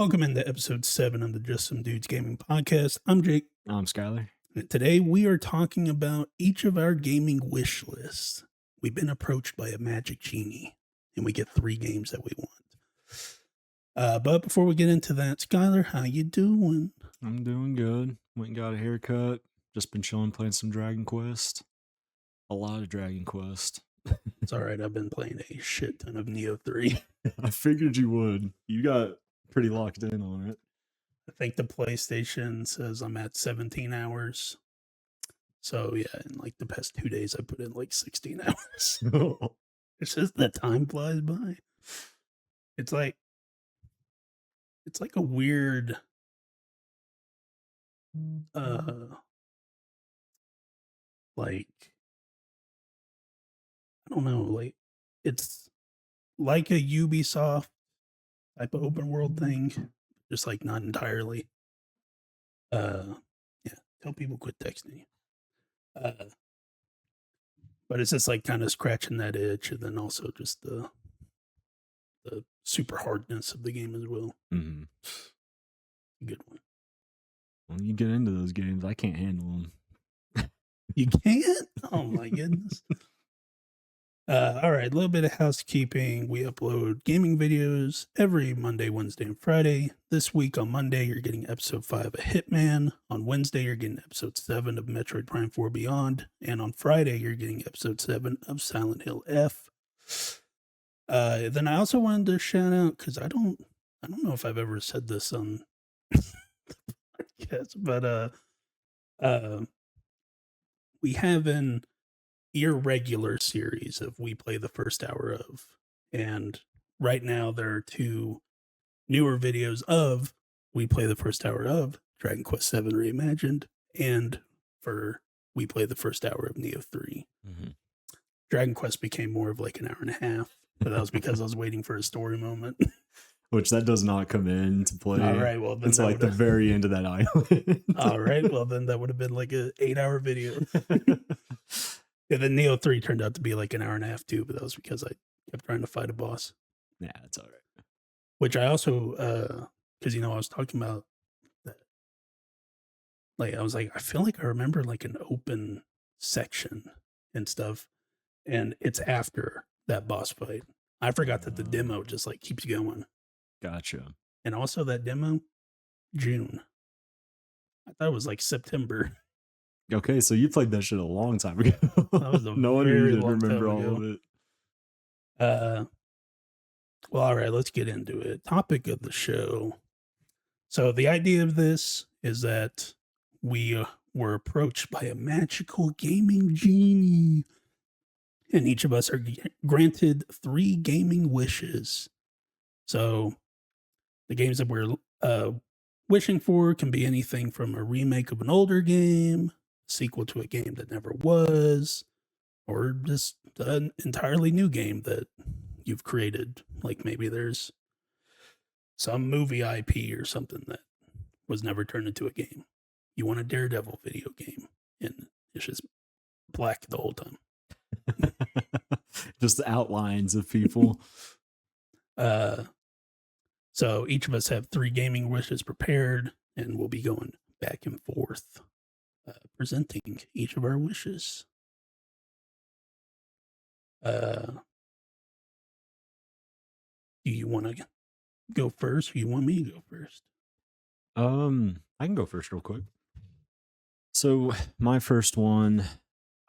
Welcome into episode 7 of the Just Some Dudes Gaming Podcast. I'm Jake. I'm Skylar. And today we are talking about each of our gaming wish lists. We've been approached by a magic genie, and we get 3 games that we want. But before we get into that, Skylar, how you doing? I'm doing good. Went and got a haircut. Just been chilling, playing some Dragon Quest. A lot of Dragon Quest. It's all right. I've been playing a shit ton of Neo 3. I figured you would. You got pretty locked in on it. I think the PlayStation says I'm at 17 hours. So yeah, in like the past 2 days, I put in like 16 hours. It's just that time flies by. It's like a weird, like, I don't know, like, it's like a Ubisoft type of open world thing, just like not entirely. Yeah, tell people quit texting you. But it's just like kind of scratching that itch, and then also just the super hardness of the game as well. Mm-hmm. Good one. When you get into those games, I can't handle them. You can't? Oh my goodness. All right, a little bit of housekeeping. We upload gaming videos every Monday, Wednesday, and Friday. This week on Monday, you're getting episode 5 of Hitman. On Wednesday, you're getting episode 7 of Metroid Prime 4 Beyond. And on Friday, you're getting episode 7 of Silent Hill F. Then I also wanted to shout out, because I don't know if I've ever said this on the podcast, but we have an irregular series of We Play the First Hour of, and right now there are 2 newer videos of We Play the First Hour of Dragon Quest VII Reimagined, and for We Play the First Hour of Neo 3. Mm-hmm. Dragon Quest became more of like an hour and a half, but that was because I was waiting for a story moment. Which that does not come into play. All right, well then it's like the very end of that island. All right, well then that would have been like an 8-hour video. Yeah, then Neo 3 turned out to be like an hour and a half too, but that was because I kept trying to fight a boss. Yeah, that's all right. Which I also, because I was talking about that. Like, I was like, I feel like I remember like an open section and stuff, and it's after that boss fight. I forgot that the demo just like keeps going. Gotcha. And also that demo, June. I thought it was like September. Okay, so you played that shit a long time ago. That was no wonder you didn't remember all of it. Well, all right, let's get into it. Topic of the show. So the idea of this is that we were approached by a magical gaming genie, and each of us are granted 3 gaming wishes. So the games that we're wishing for can be anything from a remake of an older game, sequel to a game that never was, or just an entirely new game that you've created. Like maybe there's some movie IP or something that was never turned into a game. You want a Daredevil video game, and it's just black the whole time. Just the outlines of people. So each of us have 3 gaming wishes prepared, and we'll be going back and forth, presenting each of our wishes. Do you want to go first, or you want me to go first? I can go first real quick. So my first one,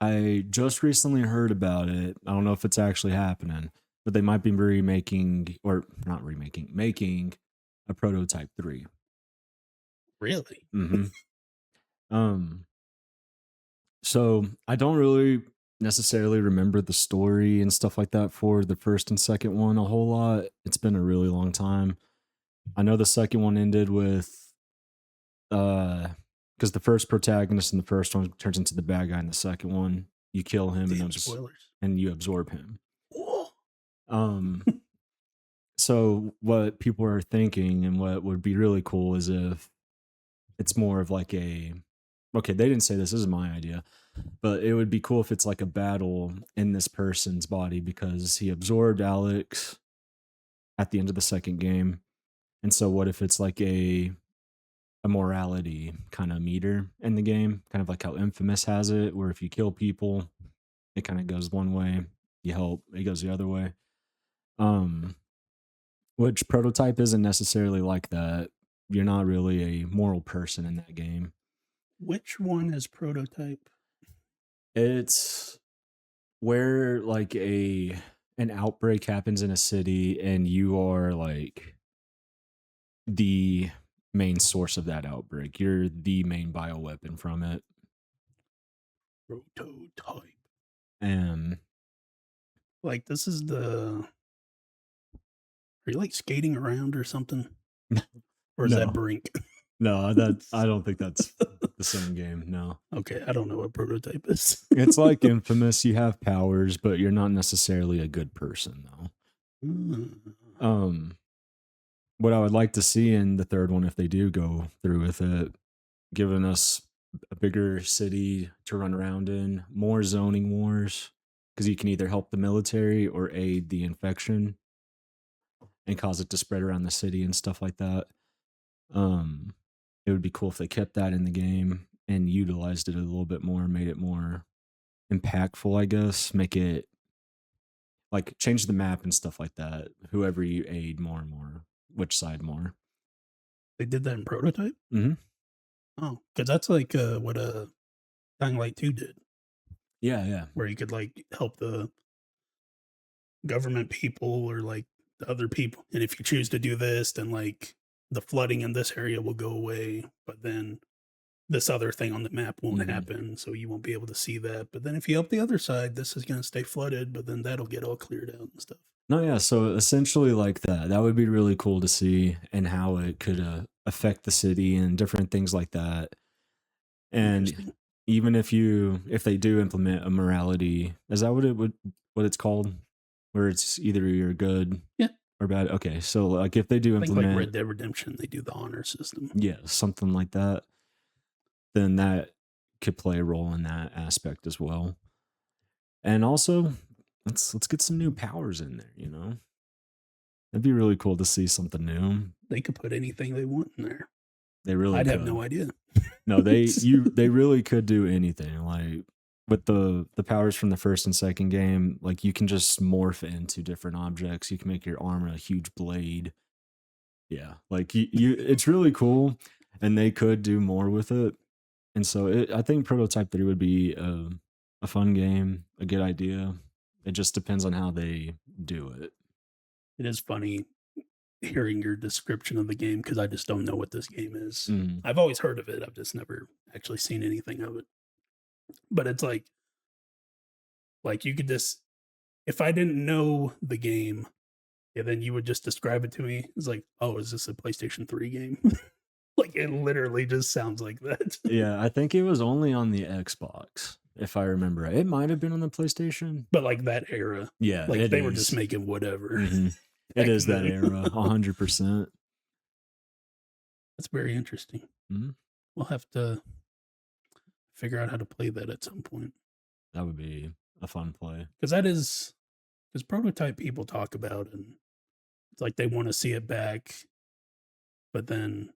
I just recently heard about it. I don't know if it's actually happening, but they might be making a Prototype 3. Really? Mm-hmm. So I don't really necessarily remember the story and stuff like that for the first and second one a whole lot. It's been a really long time. I know the second one ended with because the first protagonist in the first one turns into the bad guy in the second one. You kill him. Damn, spoilers. And you absorb him. Whoa. So what people are thinking and what would be really cool is if it's more of like they didn't say this is my idea, but it would be cool if it's like a battle in this person's body because he absorbed Alex at the end of the second game. And so what if it's like a morality kind of meter in the game, kind of like how Infamous has it, where if you kill people, it kind of goes one way, you help, it goes the other way. Um, which Prototype isn't necessarily like that. You're not really a moral person in that game. Which one is Prototype? It's where like an outbreak happens in a city and you are like the main source of that outbreak. You're the main bioweapon from it. Prototype. And Like, this is the. Are you like skating around or something? Or is that no, Brink? no, that I don't think that's the same game. No. Okay, I don't know what Prototype is. It's like Infamous. You have powers, but you're not necessarily a good person though. Mm. What I would like to see in the third one, if they do go through with it, giving us a bigger city to run around in, more zoning wars, because you can either help the military or aid the infection and cause it to spread around the city and stuff like that. It would be cool if they kept that in the game and utilized it a little bit more, made it more impactful, I guess, make it like change the map and stuff like that. Whoever you aid more and more, which side more. They did that in Prototype? Mm-hmm. Oh, because that's like what Dying Light 2 did, Yeah, yeah. where you could like help the government people or like the other people. And if you choose to do this, then like the flooding in this area will go away, but then this other thing on the map won't Mhm. happen, so you won't be able to see that. But then if you help the other side, this is going to stay flooded, but then that'll get all cleared out and stuff. No, yeah. So essentially, like that. That would be really cool to see and how it could affect the city and different things like that. And Interesting. even if they do implement a morality, is that what it's called? Where it's either you're good Yeah. or bad. Okay, so like if they do I think like Red implement, Dead Redemption, they do the honor system. yeah, something like that, then that could play a role in that aspect as well. And also, let's get some new powers in there. It'd be really cool to see something new. They could put anything they want in there. They really I'd have could. no idea. No, they really could do anything. Like with the powers from the first and second game, like you can just morph into different objects. You can make your armor a huge blade. Yeah, like you it's really cool, and they could do more with it. And so I think Prototype 3 would be a fun game, a good idea. It just depends on how they do it. It is funny hearing your description of the game because I just don't know what this game is. Mm, I've always heard of it. I've just never actually seen anything of it. But it's like you could just if I didn't know the game, yeah, then you would just describe it to me. It's like, oh, is this a PlayStation 3 game? Like it literally just sounds like that. yeah, I think it was only on the Xbox, if I remember right. It might have been on the PlayStation. But like that era, Yeah, like it they were just is. making whatever. Mhm. It Back is that then. era, 100%. That's very interesting. Mhm. We'll have to figure out how to play that at some point. That would be a fun play. Because that is because prototype people talk about and it's like they want to see it back, but then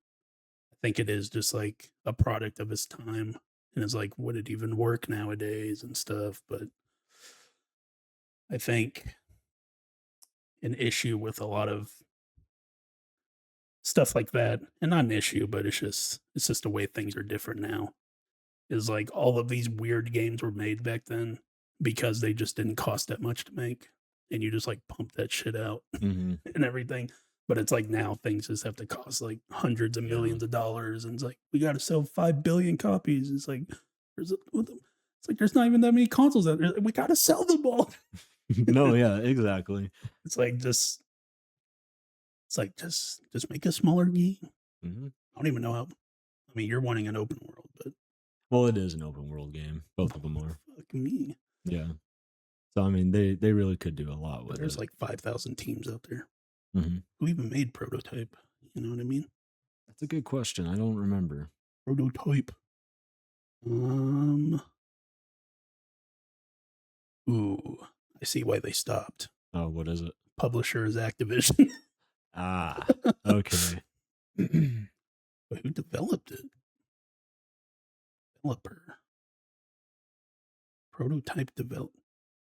I think it is just like a product of its time. And it's like, would it even work nowadays and stuff? But I think an issue with a lot of stuff like that, and not an issue, but it's just the way things are different now. Is like all of these weird games were made back then because they just didn't cost that much to make, and you just like pump that shit out Mhm. and everything. But it's like now things just have to cost like hundreds of Yeah. millions of dollars, and it's like we got to sell 5 billion copies. It's like it's like there's not even that many consoles out there. We got to sell them all. No, yeah, exactly. It's like just make a smaller game. Mhm. I don't even know how. I mean, you're wanting an open world, but Well, it is an open world game. Both of them are. fuck me. Yeah. So, I mean, they really could do a lot But with there's it. like 5,000 teams out there. Mhm. Who even made Prototype? You know what I mean? That's a good question. I don't remember. Prototype. Um. Ooh, I see why they stopped. Oh, what is it? Publisher is Activision. Ah, okay. But who developed it? Developer. Prototype develop.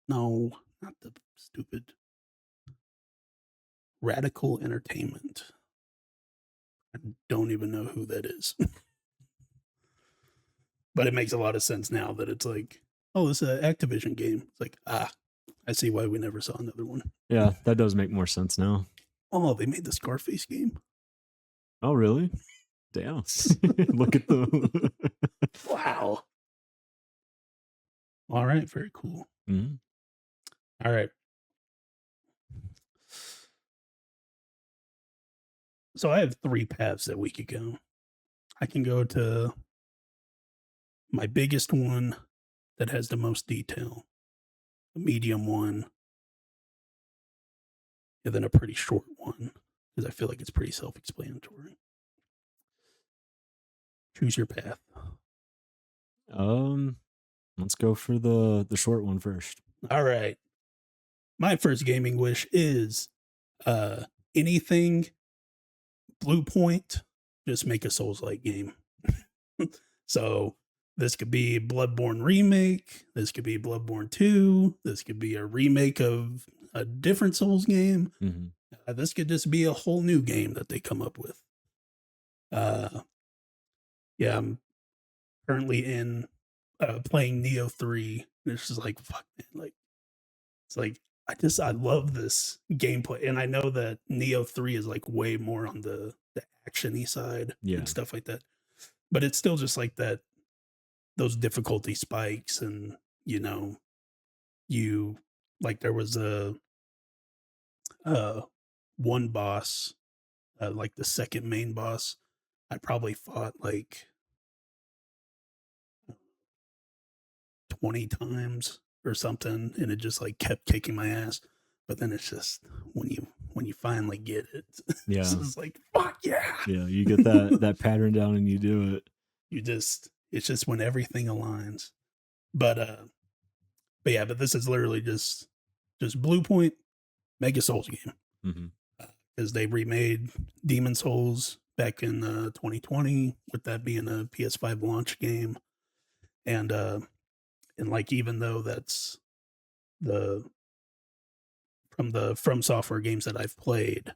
No, not the stupid. Radical Entertainment. I don't even know who that is. But it makes a lot of sense now that it's like, oh, it's an Activision game. It's like, I see why we never saw another one. Yeah, that does make more sense now. Oh, they made the Scarface game. Oh, really? Damn. Look at the. Wow. All right, very cool. Mm-hmm. All right. So I have 3 paths that we could go. I can go to my biggest one that has the most detail, a medium one, and then a pretty short one because I feel like it's pretty self-explanatory. Choose your path. Let's go for the short one first. All right. My first gaming wish is anything Blue Point, just make a Souls-like game. So this could be Bloodborne remake. This could be Bloodborne 2. This could be a remake of a different Souls game. Mm-hmm. This could just be a whole new game that they come up with. Yeah, I'm currently in playing Neo 3. And it's just like, fuck, man. Like, it's like, I love this gameplay. And I know that Neo 3 is like way more on the action-y side Yeah. and stuff like that. But it's still just like that, those difficulty spikes. And, you know, there was a one boss, like the second main boss, I probably fought like 20 times or something, and it just like kept kicking my ass. But then it's just when you finally get it, Yeah, it's just like, fuck yeah. Yeah, you get that pattern down and you do it. It's just when everything aligns. But yeah, but this is literally just Blue Point Mega Souls game. Mm-hmm. Because they remade Demon Souls back in 2020, with that being a PS5 launch game. And like, even though that's from the From Software games that I've played,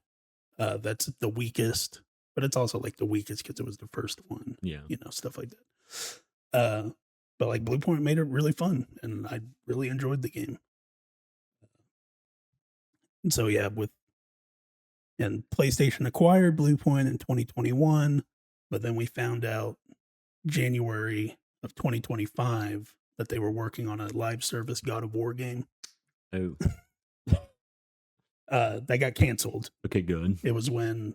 that's the weakest, but it's also like the weakest because it was the first one. Yeah. You know, stuff like that. But like Blue Point made it really fun, and I really enjoyed the game. And so yeah, and PlayStation acquired Blue Point in 2021, but then we found out January of 2025 that they were working on a live service God of War game. Oh. That got canceled. Okay, good. It was when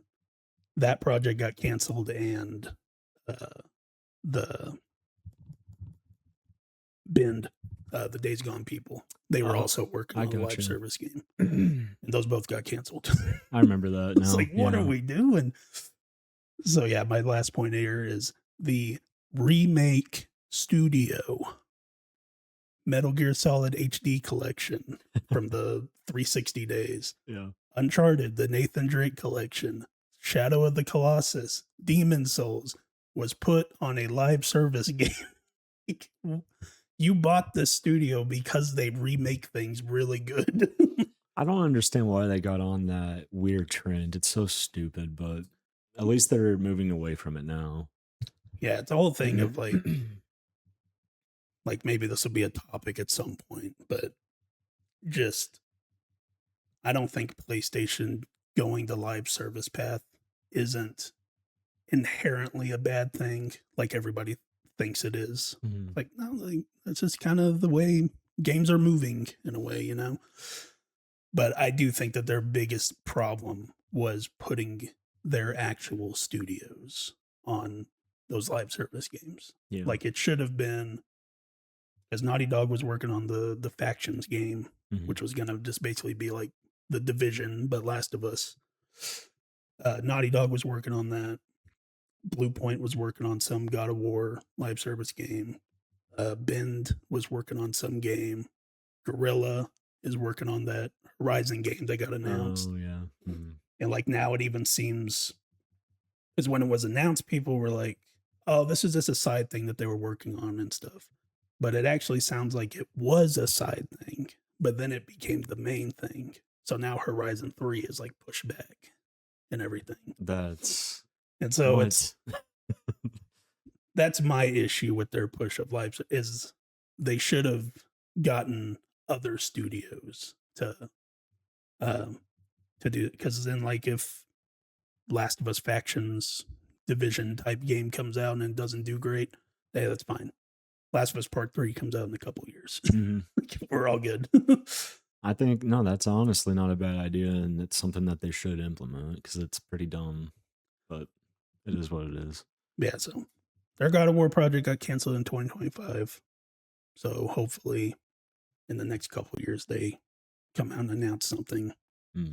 that project got canceled and the Bend, the Days Gone people, they were also working on a live service game. And those both got canceled. I remember that now. It's like, what are we doing? So yeah, my last point here is the remake studio Metal Gear Solid HD collection from the 360 days. Yeah. Uncharted, the Nathan Drake collection, Shadow of the Colossus, Demon Souls was put on a live service game. You bought this studio because they remake things really good. I don't understand why they got on that weird trend. It's so stupid, but at least they're moving away from it now. Yeah, it's a whole thing of like maybe this will be a topic at some point, but just, I don't think PlayStation going the live service path isn't inherently a bad thing like everybody thinks it is. Mm-hmm. Like, no, like, that's just kind of the way games are moving in a way, you know? But I do think that their biggest problem was putting their actual studios on those live service games. Yeah. Like, it should have been, as Naughty Dog was working on the Factions game, which was going to just basically be like The Division, but Last of Us. Naughty Dog was working on that. Blue Point was working on some God of War live service game. Bend was working on some game. Guerrilla is working on that Horizon game that got announced. Oh, yeah. Mm-hmm. And like now it even seems, because when it was announced, people were like, "Oh, this is just a side thing that they were working on and stuff." But it actually sounds like it was a side thing, but then it became the main thing. So now Horizon 3 is like pushed back and everything. That's And so what. that's my issue with their push of life is they should have gotten other studios um to do, because then like if Last of Us Factions Division type game comes out and it doesn't do great, hey, that's fine. Last of Us Part 3 comes out in a couple years. Mhm. We're all good. I think no, that's honestly not a bad idea, and it's something that they should implement because it's pretty dumb, but it is what it is. Yeah, so their God of War project got canceled in 2025. So hopefully in the next couple years they come out and announce something.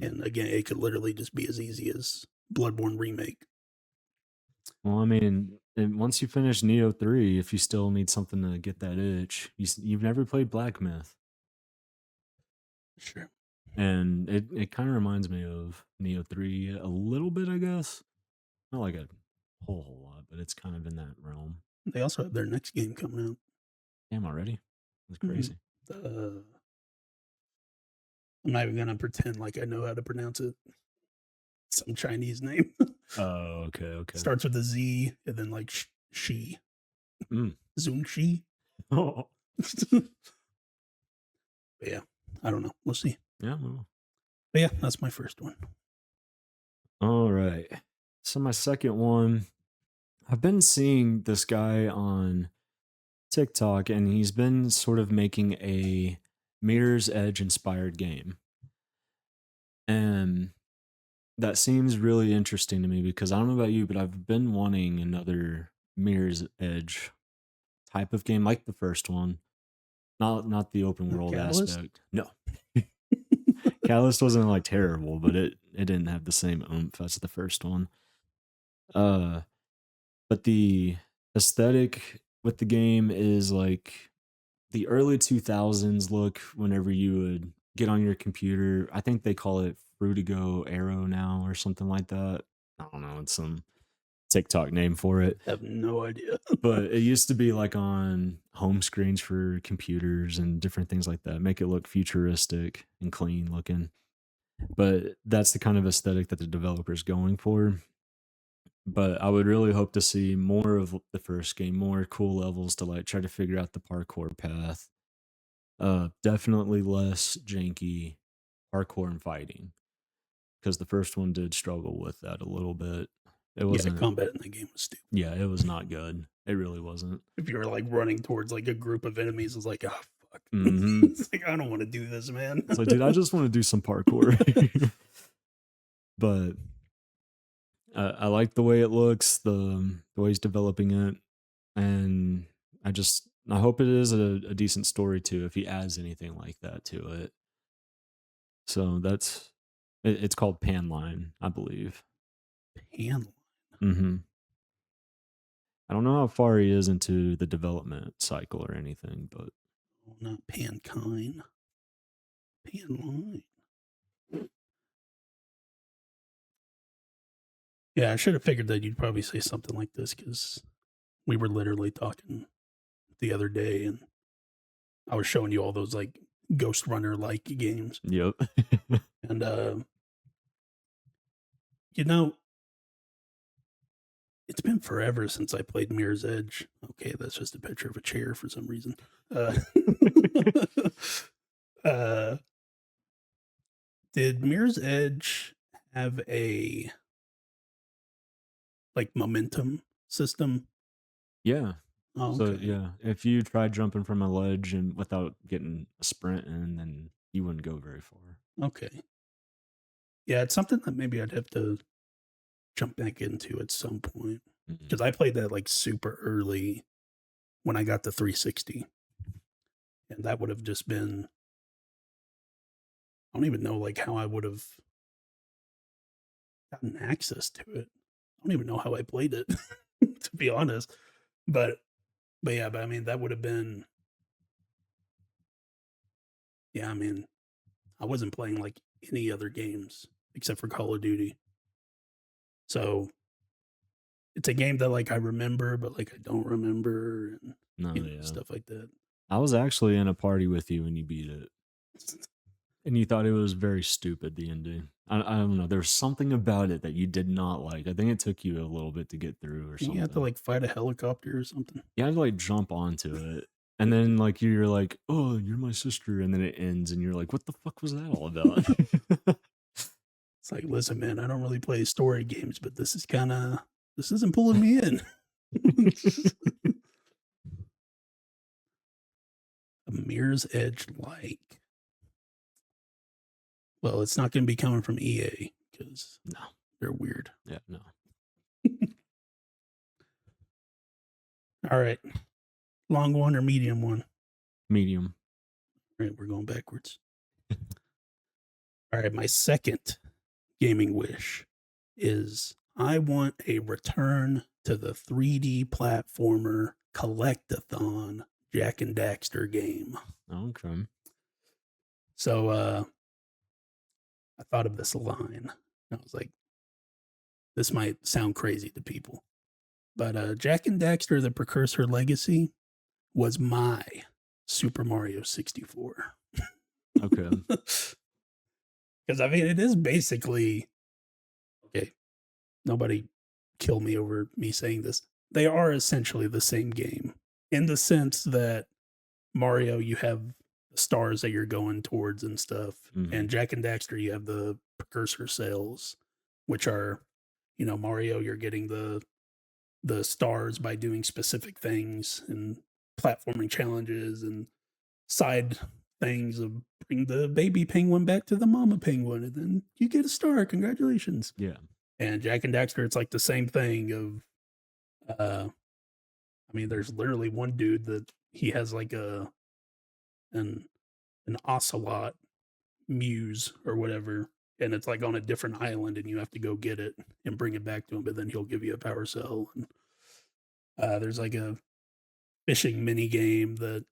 And again, it could literally just be as easy as Bloodborne remake. Well, I mean, and once you finish Neo 3, if you still need something to get that itch, you've never played Black Myth. Sure. And it kind of reminds me of Neo 3 a little bit, I guess. Not like a whole lot, but it's kind of in that realm. They also have their next game coming out. Damn, already? That's Mhm. crazy. I'm not even gonna pretend like I know how to pronounce it. Some Chinese name. Oh, okay. Starts with a Z and then like Shi. Zun Shi. Oh, But yeah, I don't know. We'll see. yeah. Well. But yeah, that's my first one. All right. So my second one, I've been seeing this guy on TikTok, and he's been sort of making a Mirror's Edge inspired game. And that seems really interesting to me because I don't know about you, but I've been wanting another Mirror's Edge type of game like the first one. Not the open world Catalyst? aspect. No. Catalyst wasn't like terrible, but it didn't have the same oomph as the first one. But the aesthetic with the game is like the early 2000s look whenever you would get on your computer. I think they call it Frutigo Arrow now or something like that. I don't know. It's some TikTok name for it. I have no idea. But it used to be like on home screens for computers and different things like that. Make it look futuristic and clean looking. But that's the kind of aesthetic that the developer's going for. But I would really hope to see more of the first game, more cool levels to like try to figure out the parkour path. Definitely less janky parkour and fighting because the first one did struggle with that a little bit. It Yeah, wasn't. combat in the game was stupid. Yeah, it was not good. It really wasn't. If you were like running towards like a group of enemies, it's like, oh fuck. Mhm. It's like, I don't want to do this, man. It's like, dude, I just want to do some parkour. But I like the way it looks, the way he's developing it, and I hope it is a decent story too. If he adds anything like that to it, so it's called Panline, I believe. Pan. Mm-hmm. I don't know how far he is into the development cycle or anything, but Not Pankine. Panline. Yeah, I should have figured that you'd probably say something like this because we were literally talking the other day and I was showing you all those like Ghost Runner like games. yep. And you know, it's been forever since I played Mirror's Edge. Okay, that's just a picture of a chair for some reason. Uh, uh, did Mirror's Edge have a like momentum system? Yeah. Oh, So okay. yeah, if you tried jumping from a ledge and without getting a sprint in, then you wouldn't go very far. Okay. Yeah, it's something that maybe I'd have to jump back into at some point because I played that like super early when I got the 360, and that would have just been, I don't even know like how I would have gotten access to it. I don't even know how I played it, to be honest. But yeah, but I mean that would have been, yeah. I mean, I wasn't playing like any other games except for Call of Duty. So it's a game that like I remember, but like I don't remember, and No, yeah. stuff like that. I was actually in a party with you when you beat it. And you thought it was very stupid, the ending. I don't know. There's something about it that you did not like. I think it took you a little bit to get through or something. You have to like fight a helicopter or something. You had to like jump onto it. And then like you're like, oh, you're my sister. And then it ends and you're like, what the fuck was that all about? It's like, listen, man, I don't really play story games, but this isn't pulling me in. A Mirror's Edge like. Well, it's not going to be coming from EA because no, they're weird. Yeah, no. All right. Long one or medium one? Medium. All right, we're going backwards. All right, my second gaming wish is I want a return to the 3D platformer collectathon Jak and Daxter game. Okay. So I thought of this line. I was like, this might sound crazy to people. But Jak and Daxter, the Precursor Legacy, was my Super Mario 64. Okay. Because, I mean, it is basically, okay, nobody kill me over me saying this. They are essentially the same game in the sense that Mario, you have the stars that you're going towards and stuff. Mhm. And Jak and Daxter, you have the precursor cells, which are, you know, Mario, you're getting the stars by doing specific things and platforming challenges and side things of bring the baby penguin back to the mama penguin, and then you get a star. Congratulations. Yeah. And Jak and Daxter, it's like the same thing of I mean, there's literally one dude that he has like an ocelot muse or whatever, and it's like on a different island, and you have to go get it and bring it back to him, but then he'll give you a power cell. And there's like a fishing mini game that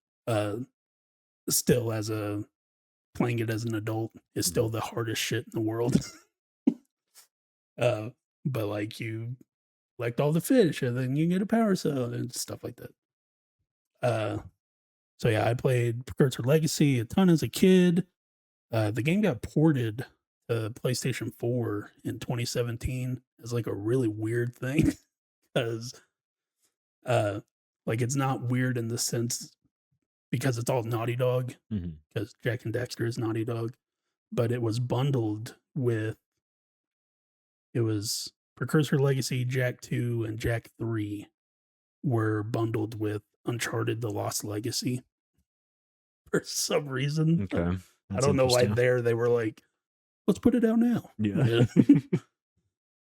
still as a playing it as an adult is still the hardest shit in the world. But like you collect all the fish and then you get a power cell and stuff like that. So yeah, I played Precursor Legacy a ton as a kid. The game got ported to PlayStation 4 in 2017 as like a really weird thing because like it's not weird in the sense because it's all Naughty Dog, because Jak and Daxter is Naughty Dog, but it was bundled with it was Precursor Legacy, Jak 2, and Jak 3 were bundled with Uncharted: The Lost Legacy for some reason. Okay. I don't know why they were like, let's put it out now. Yeah.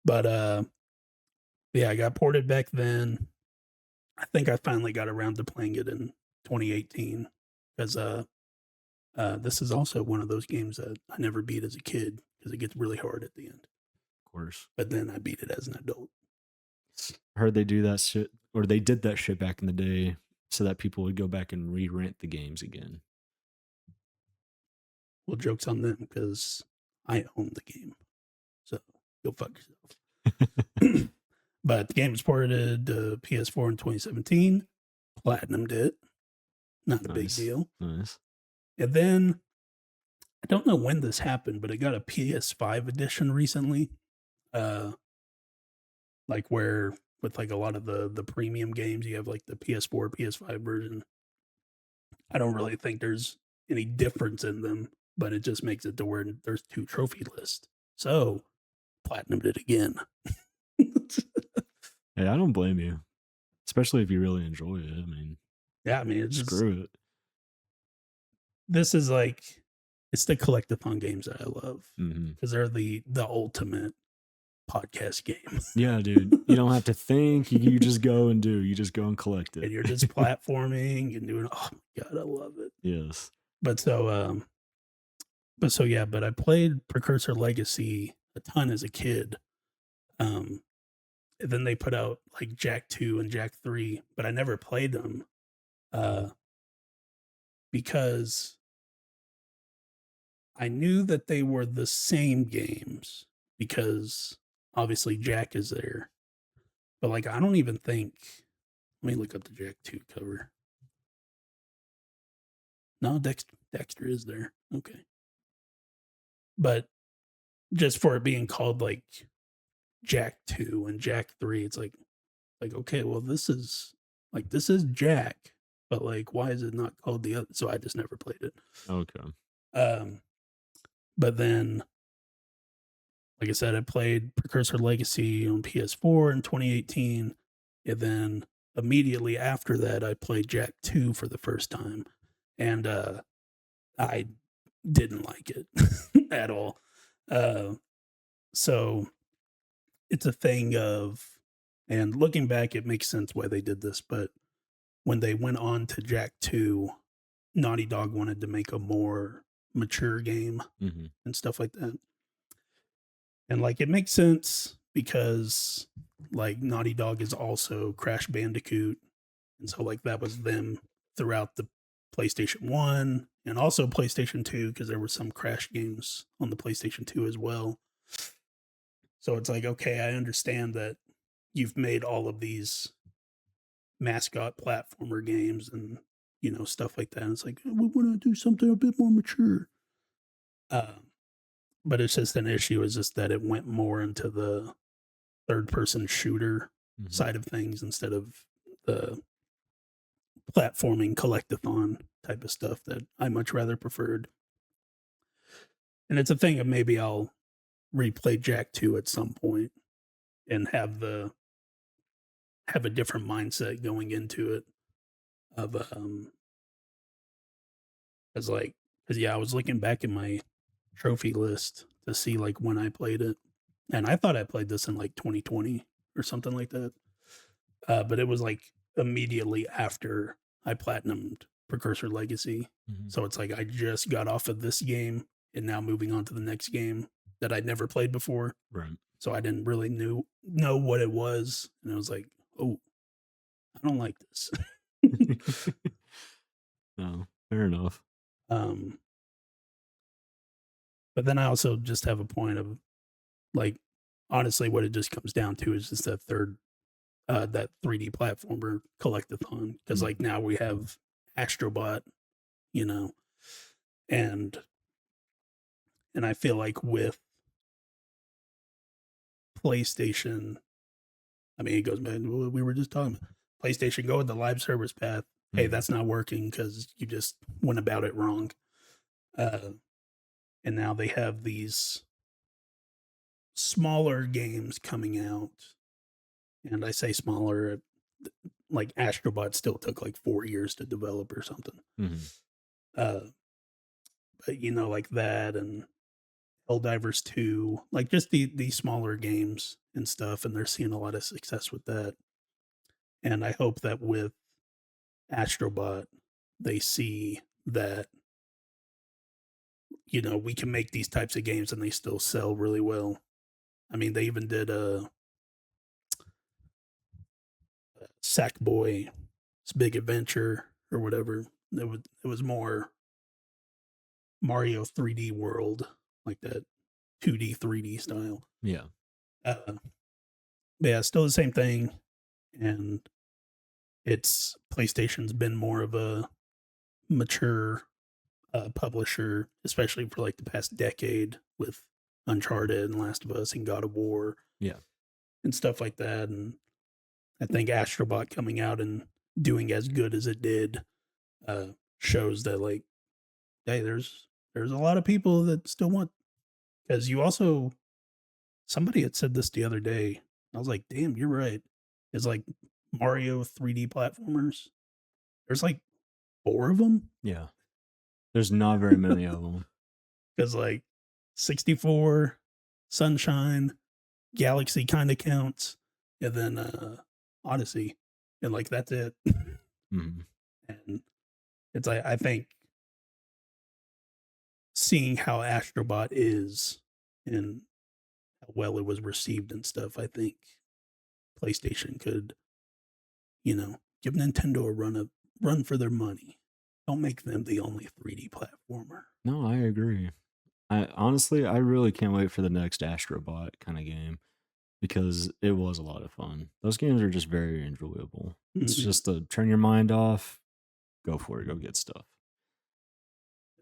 But yeah, I got ported back then. I think I finally got around to playing it in 2018 because this is also one of those games that I never beat as a kid because it gets really hard at the end. Of course. But then I beat it as an adult. I heard they do that shit, or they did that shit back in the day so that people would go back and re-rent the games again. Well, joke's on them because I own the game. So go fuck yourself. But the game was ported to PS4 in 2017. Platinumed it. Not a big deal. Nice. And then, I don't know when this happened, but it got a PS5 edition recently. Like where, with like a lot of the premium games, you have like the PS4, PS5 version. I don't really think there's any difference in them, but it just makes it to where there's 2 trophy lists. So, platinumed it again. Hey, I don't blame you. Especially if you really enjoy it. I mean, yeah, I mean, it's screw it. This is like, it's the collectathon games that I love Mhm. because they're the ultimate podcast game. Yeah, dude. You don't have to think. You just go and do. You just go and collect it. And you're just platforming and doing, oh my God, I love it. Yes. But so yeah, but I played Precursor Legacy a ton as a kid. And then they put out like Jak 2 and Jak 3, but I never played them because I knew that they were the same games, because obviously Jack is there. But like I don't even think, let me look up the Jack 2 cover. No, Dexter is there. Okay. But just for it being called like Jack 2 and Jack 3, it's like okay, well this is Jack, but like why is it not called the other? So I just never played it. Okay. But then like I said, I played Precursor Legacy on PS4 in 2018, and then immediately after that I played Jack 2 for the first time, and I didn't like it at all. So it's a thing of, and looking back, it makes sense why they did this, but when they went on to Jack 2, Naughty Dog wanted to make a more mature game Mm-hmm. and stuff like that. And like it makes sense because like Naughty Dog is also Crash Bandicoot. And so like that was them throughout the PlayStation 1 and also PlayStation 2 because there were some Crash games on the PlayStation 2 as well. So it's like, okay, I understand that you've made all of these mascot platformer games and, you know, stuff like that. And it's like, we want to do something a bit more mature. But it's just an issue is just that it went more into the third person shooter side of things instead of the platforming collectathon type of stuff that I much rather preferred. And it's a thing of maybe I'll replay Jack 2 at some point and have a different mindset going into it of as like because yeah, I was looking back in my trophy list to see like when I played it, and I thought I played this in like 2020 or something like that. But it was like immediately after I platinumed Precursor Legacy, so it's like I just got off of this game and now moving on to the next game that I'd never played before. Right. So I didn't really know what it was, and I was like, oh, I don't like this. No, fair enough. But then I also just have a point of like, honestly, what it just comes down to is just that that 3D platformer collectathon. Because like now we have Astrobot, you know, and I feel like with PlayStation, I mean, it goes back to what we were just talking about. PlayStation Go with the live service path. Hey, that's not working because you just went about it wrong. And now they have these smaller games coming out. And I say smaller, like Astrobot still took like 4 years to develop or something. But you know, like that and Helldivers 2, like just the smaller games and stuff, and they're seeing a lot of success with that. And I hope that with Astrobot, they see that, you know, we can make these types of games and they still sell really well. I mean, they even did a Sackboy's Big Adventure or whatever. It was more Mario 3D World, like that 2D 3D style. Yeah. But yeah, still the same thing. And it's PlayStation's been more of a mature publisher, especially for like the past decade with Uncharted and Last of Us and God of War. Yeah. And stuff like that. And I think Astrobot coming out and doing as good as it did shows that like, hey, there's a lot of people that still want, because you also, somebody had said this the other day. I was like, damn, you're right. It's like Mario 3D platformers. There's like 4 of them. Yeah. There's not very many of them. Because like 64, Sunshine, Galaxy kind of counts, and then Odyssey, and like that's it. And it's like I think seeing how Astrobot is and how well it was received and stuff, I think PlayStation could, you know, give Nintendo a run for their money. Don't make them the only 3D platformer. No, I agree. I honestly, I really can't wait for the next Astrobot kind of game because it was a lot of fun. Those games are just very enjoyable. It's Mhm. just to turn your mind off, go for it, go get stuff.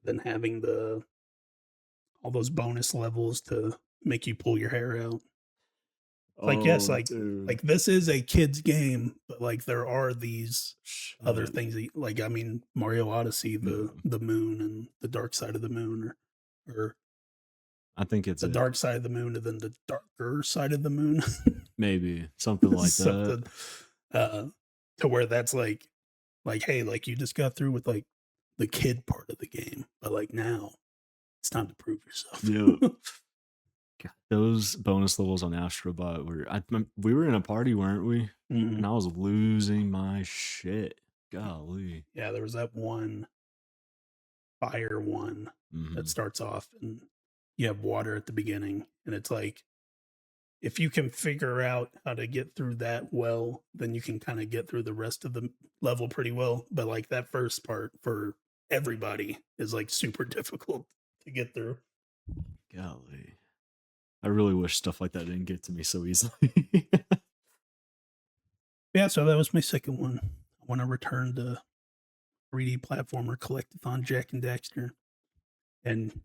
Then having the all those bonus levels to make you pull your hair out. Like, yes, Oh, dude. like this is a kid's game, but like there are these other Shit. things that, like, I mean, Mario Odyssey, Mhm. the moon and the dark side of the moon, or I think it's the it. dark side of the moon and then the darker side of the moon. Maybe something like that. Something uh to where that's like, hey, like you just got through with like the kid part of the game, but like now it's time to prove yourself. Yeah. God, those bonus levels on Astrobot we were in a party, weren't we? Mhm. And I was losing my shit. Golly. Yeah, there was that one fire one that Mhm. starts off and you have water at the beginning, and it's like if you can figure out how to get through that well, then you can kind of get through the rest of the level pretty well. But like that first part for everybody is like super difficult to get through. Golly. I really wish stuff like that didn't get to me so easily. Yeah, so that was my second one. I want to return to 3D platformer collectathon Jack and Daxter, and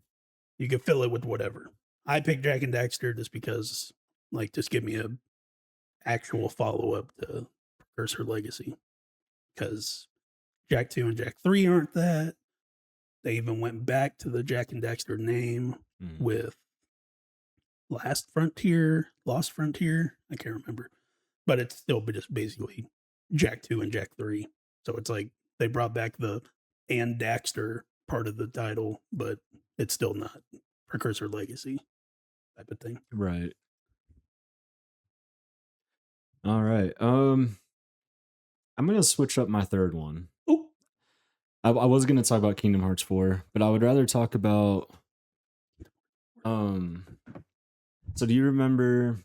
you can fill it with whatever. I picked Jack and Daxter just because, like, just give me a actual follow up to Precursor Legacy, because Jack 2 and Jack 3 aren't that. They even went back to the Jack and Daxter name Mm, with Last Frontier, Lost Frontier. I can't remember, but it's still just basically Jack 2 and Jack 3. So it's like they brought back the and Daxter part of the title, but it's still not Precursor Legacy type of thing. right. All right. I'm gonna switch up my third one. Oh, I was gonna talk about Kingdom Hearts 4, but I would rather talk about um so do you remember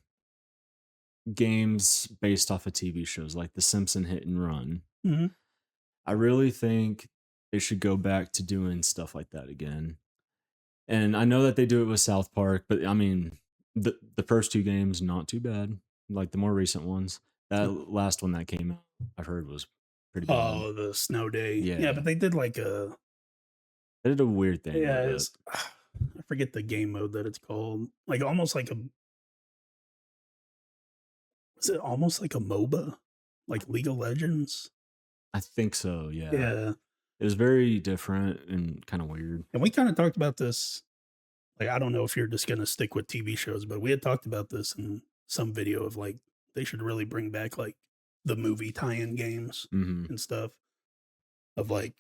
games based off of TV shows like The Simpson Hit and Run? mhm. I really think they should go back to doing stuff like that again. And I know that they do it with South Park, but I mean, the first two games not too bad. Like the more recent ones. That last one that came out, I've heard was pretty bad. Oh, the snow day. Yeah, but Yeah, they did like a they did a weird thing yeah, with it. it's I forget the game mode that it's called. Like almost like a was it almost like a MOBA? Like League of Legends? I think so. Yeah, Yeah. it was very different and kind of weird. And we kind of talked about this. Like, I don't know if you're just going to stick with TV shows, but we had talked about this in some video of like they should really bring back like the movie tie-in games Hmm. and stuff of like,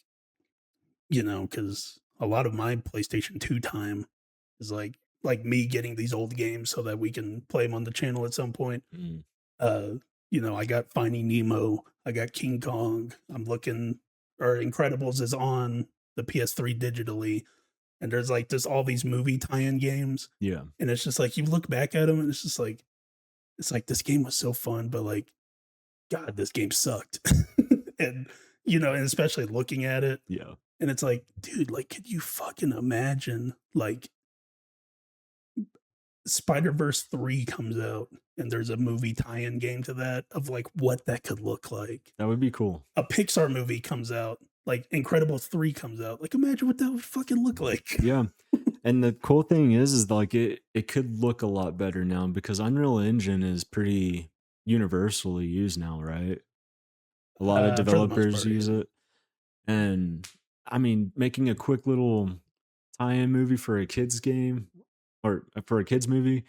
you know, cuz a lot of my PlayStation 2 time is like me getting these old games so that we can play them on the channel at some point. Mm, Uh, you know, I got Finding Nemo, I got King Kong. I'm looking or Incredibles is on the PS3 digitally, and there's like just all these movie tie-in games, yeah, and it's just like you look back at them, and it's like this game was so fun, but like, God, this game sucked, and you know, and especially looking at it, yeah. and it's like, dude, like, could you fucking imagine like Spider-Verse 3 comes out and there's a movie tie-in game to that of like what that could look like. That would be cool. A Pixar movie comes out, like Incredibles 3 comes out. Like imagine what that would fucking look like. Yeah. And the cool thing is like it could look a lot better now because Unreal Engine is pretty universally used now, right? A lot of For the most developers part, use yeah. it. And I mean, making a quick little tie-in movie for a kids game or for a kids movie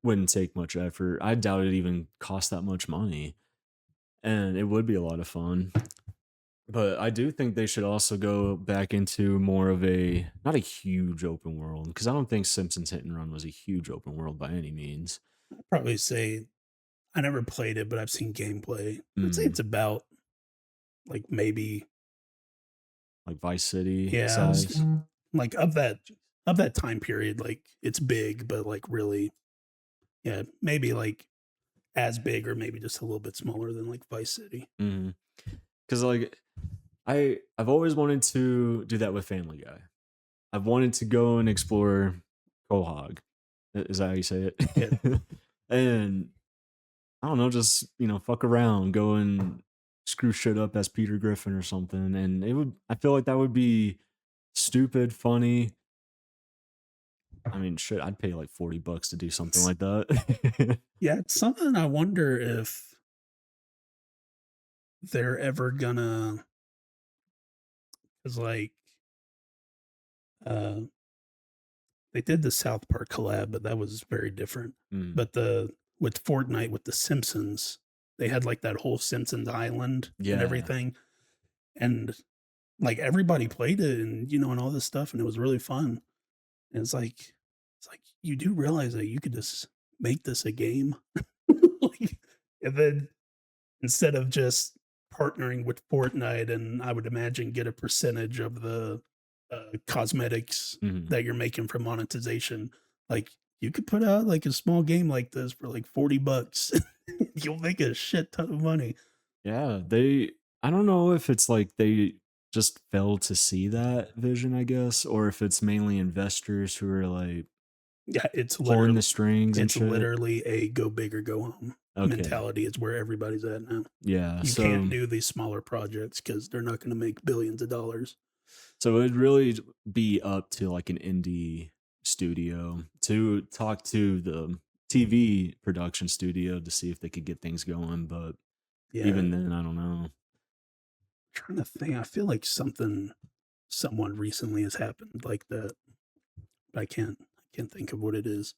wouldn't take much effort. I doubt it even cost that much money. And it would be a lot of fun. But I do think they should also go back into more of a not a huge open world because I don't think Simpsons Hit and Run was a huge open world by any means. I'd probably say I never played it, but I've seen gameplay. I'd say Mm, it's about like maybe like Vice City yeah, size. like of that time period, like it's big, but like really, yeah, maybe like as big or maybe just a little bit smaller than like Vice City. Because like I've always wanted to do that with Family Guy. I've wanted to go and explore Quahog. Is that how you say Yeah. it? And I don't know, just fuck around, go and screw shit up as Peter Griffin or something. And I feel like that would be stupid, funny. I mean, shit, I'd pay like $40 to do something like that. Yeah, it's something I wonder if they're ever gonna, because like, uh, they did the South Park collab, but that was very different. Mm, But with Fortnite with the Simpsons, they had like that whole Simpsons island and yeah. everything, and like everybody played it, and and all this stuff, and it was really fun. And it's like you do realize that you could just make this a game, like, and then instead of just partnering with Fortnite, and I would imagine get a percentage of the cosmetics Mhm. that you're making from monetization. Like you could put out like a small game like this for like $40. You'll make a shit ton of money. Yeah, I don't know if it's like they just failed to see that vision, I guess, or if it's mainly investors who are like Yeah, pulling the strings and it's shit. literally a go big or go home Okay. mentality. Is where everybody's at now. Yeah, You can't do these smaller projects because they're not going to make billions of dollars. so it'd really be up to like an indie studio to talk to the TV production studio to see if they could get things going, but Yeah, even then, I don't know. trying to think. I feel like someone recently has happened like that, but I can't think of what it is.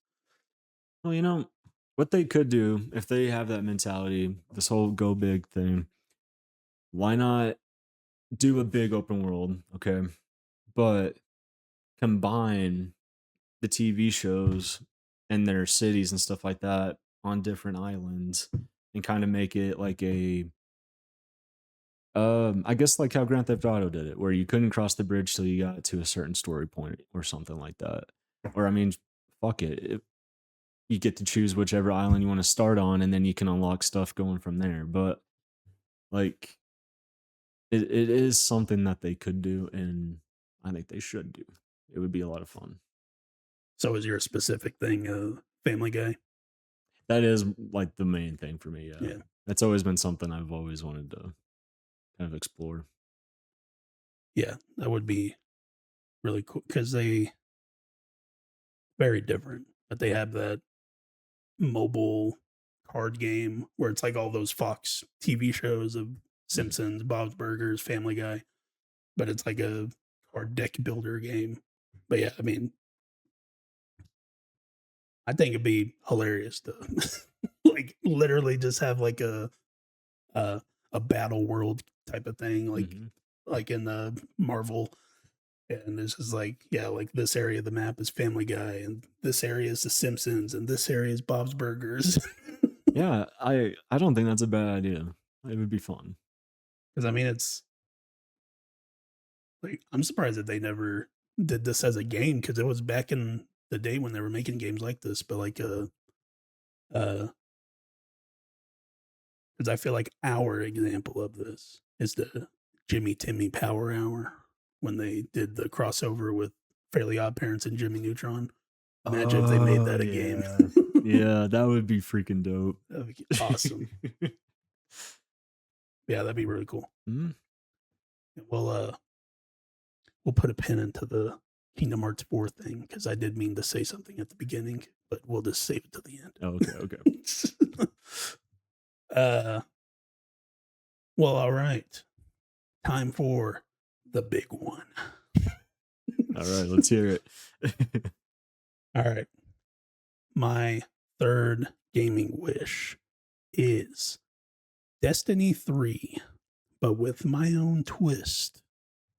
Well, what they could do if they have that mentality, this whole go big thing, why not do a big open world, okay? But combine the TV shows and their cities and stuff like that on different islands and kind of make it like I guess like how Grand Theft Auto did it, where you couldn't cross the bridge till you got to a certain story point or something like that. Or I mean, fuck it. You get to choose whichever island you want to start on, and then you can unlock stuff going from there. But like, it is something that they could do, and I think they should do. It would be a lot of fun. So, is your specific thing Family Guy? That is like the main thing for me. Yeah, Yeah, that's always been something I've always wanted to kind of explore. yeah, that would be really cool because they very different, but they have that mobile card game where it's like all those Fox TV shows of Mhm. Simpsons, Bob's Burgers, Family Guy, but it's like a card deck builder game. But yeah, I mean, I think it'd be hilarious to like literally just have like a a battle world type of thing, Mhm. like in the Marvel. And it's just like, yeah, like this area of the map is Family Guy, and this area is The Simpsons, and this area is Bob's Burgers. Yeah, I don't think that's a bad idea. It would be fun. Because I mean, it's like I'm surprised that they never did this as a game because it was back in the day when they were making games like this. But like, uh, because I feel like our example of this is the Jimmy Timmy Power Hour when they did the crossover with Fairly Odd Parents and Jimmy Neutron. Imagine if they made Oh that a game. yeah, yeah, that would be freaking dope. That'd be awesome. Yeah, that'd be really cool. Mhm. We'll put a pin into the Kingdom Hearts 4 thing because I did mean to say something at the beginning, but we'll just save it to the Oh, okay, okay. end. uh, well, all right. Time for the big one. All right, let's hear it. All right. My third gaming wish is Destiny 3, but with my own twist.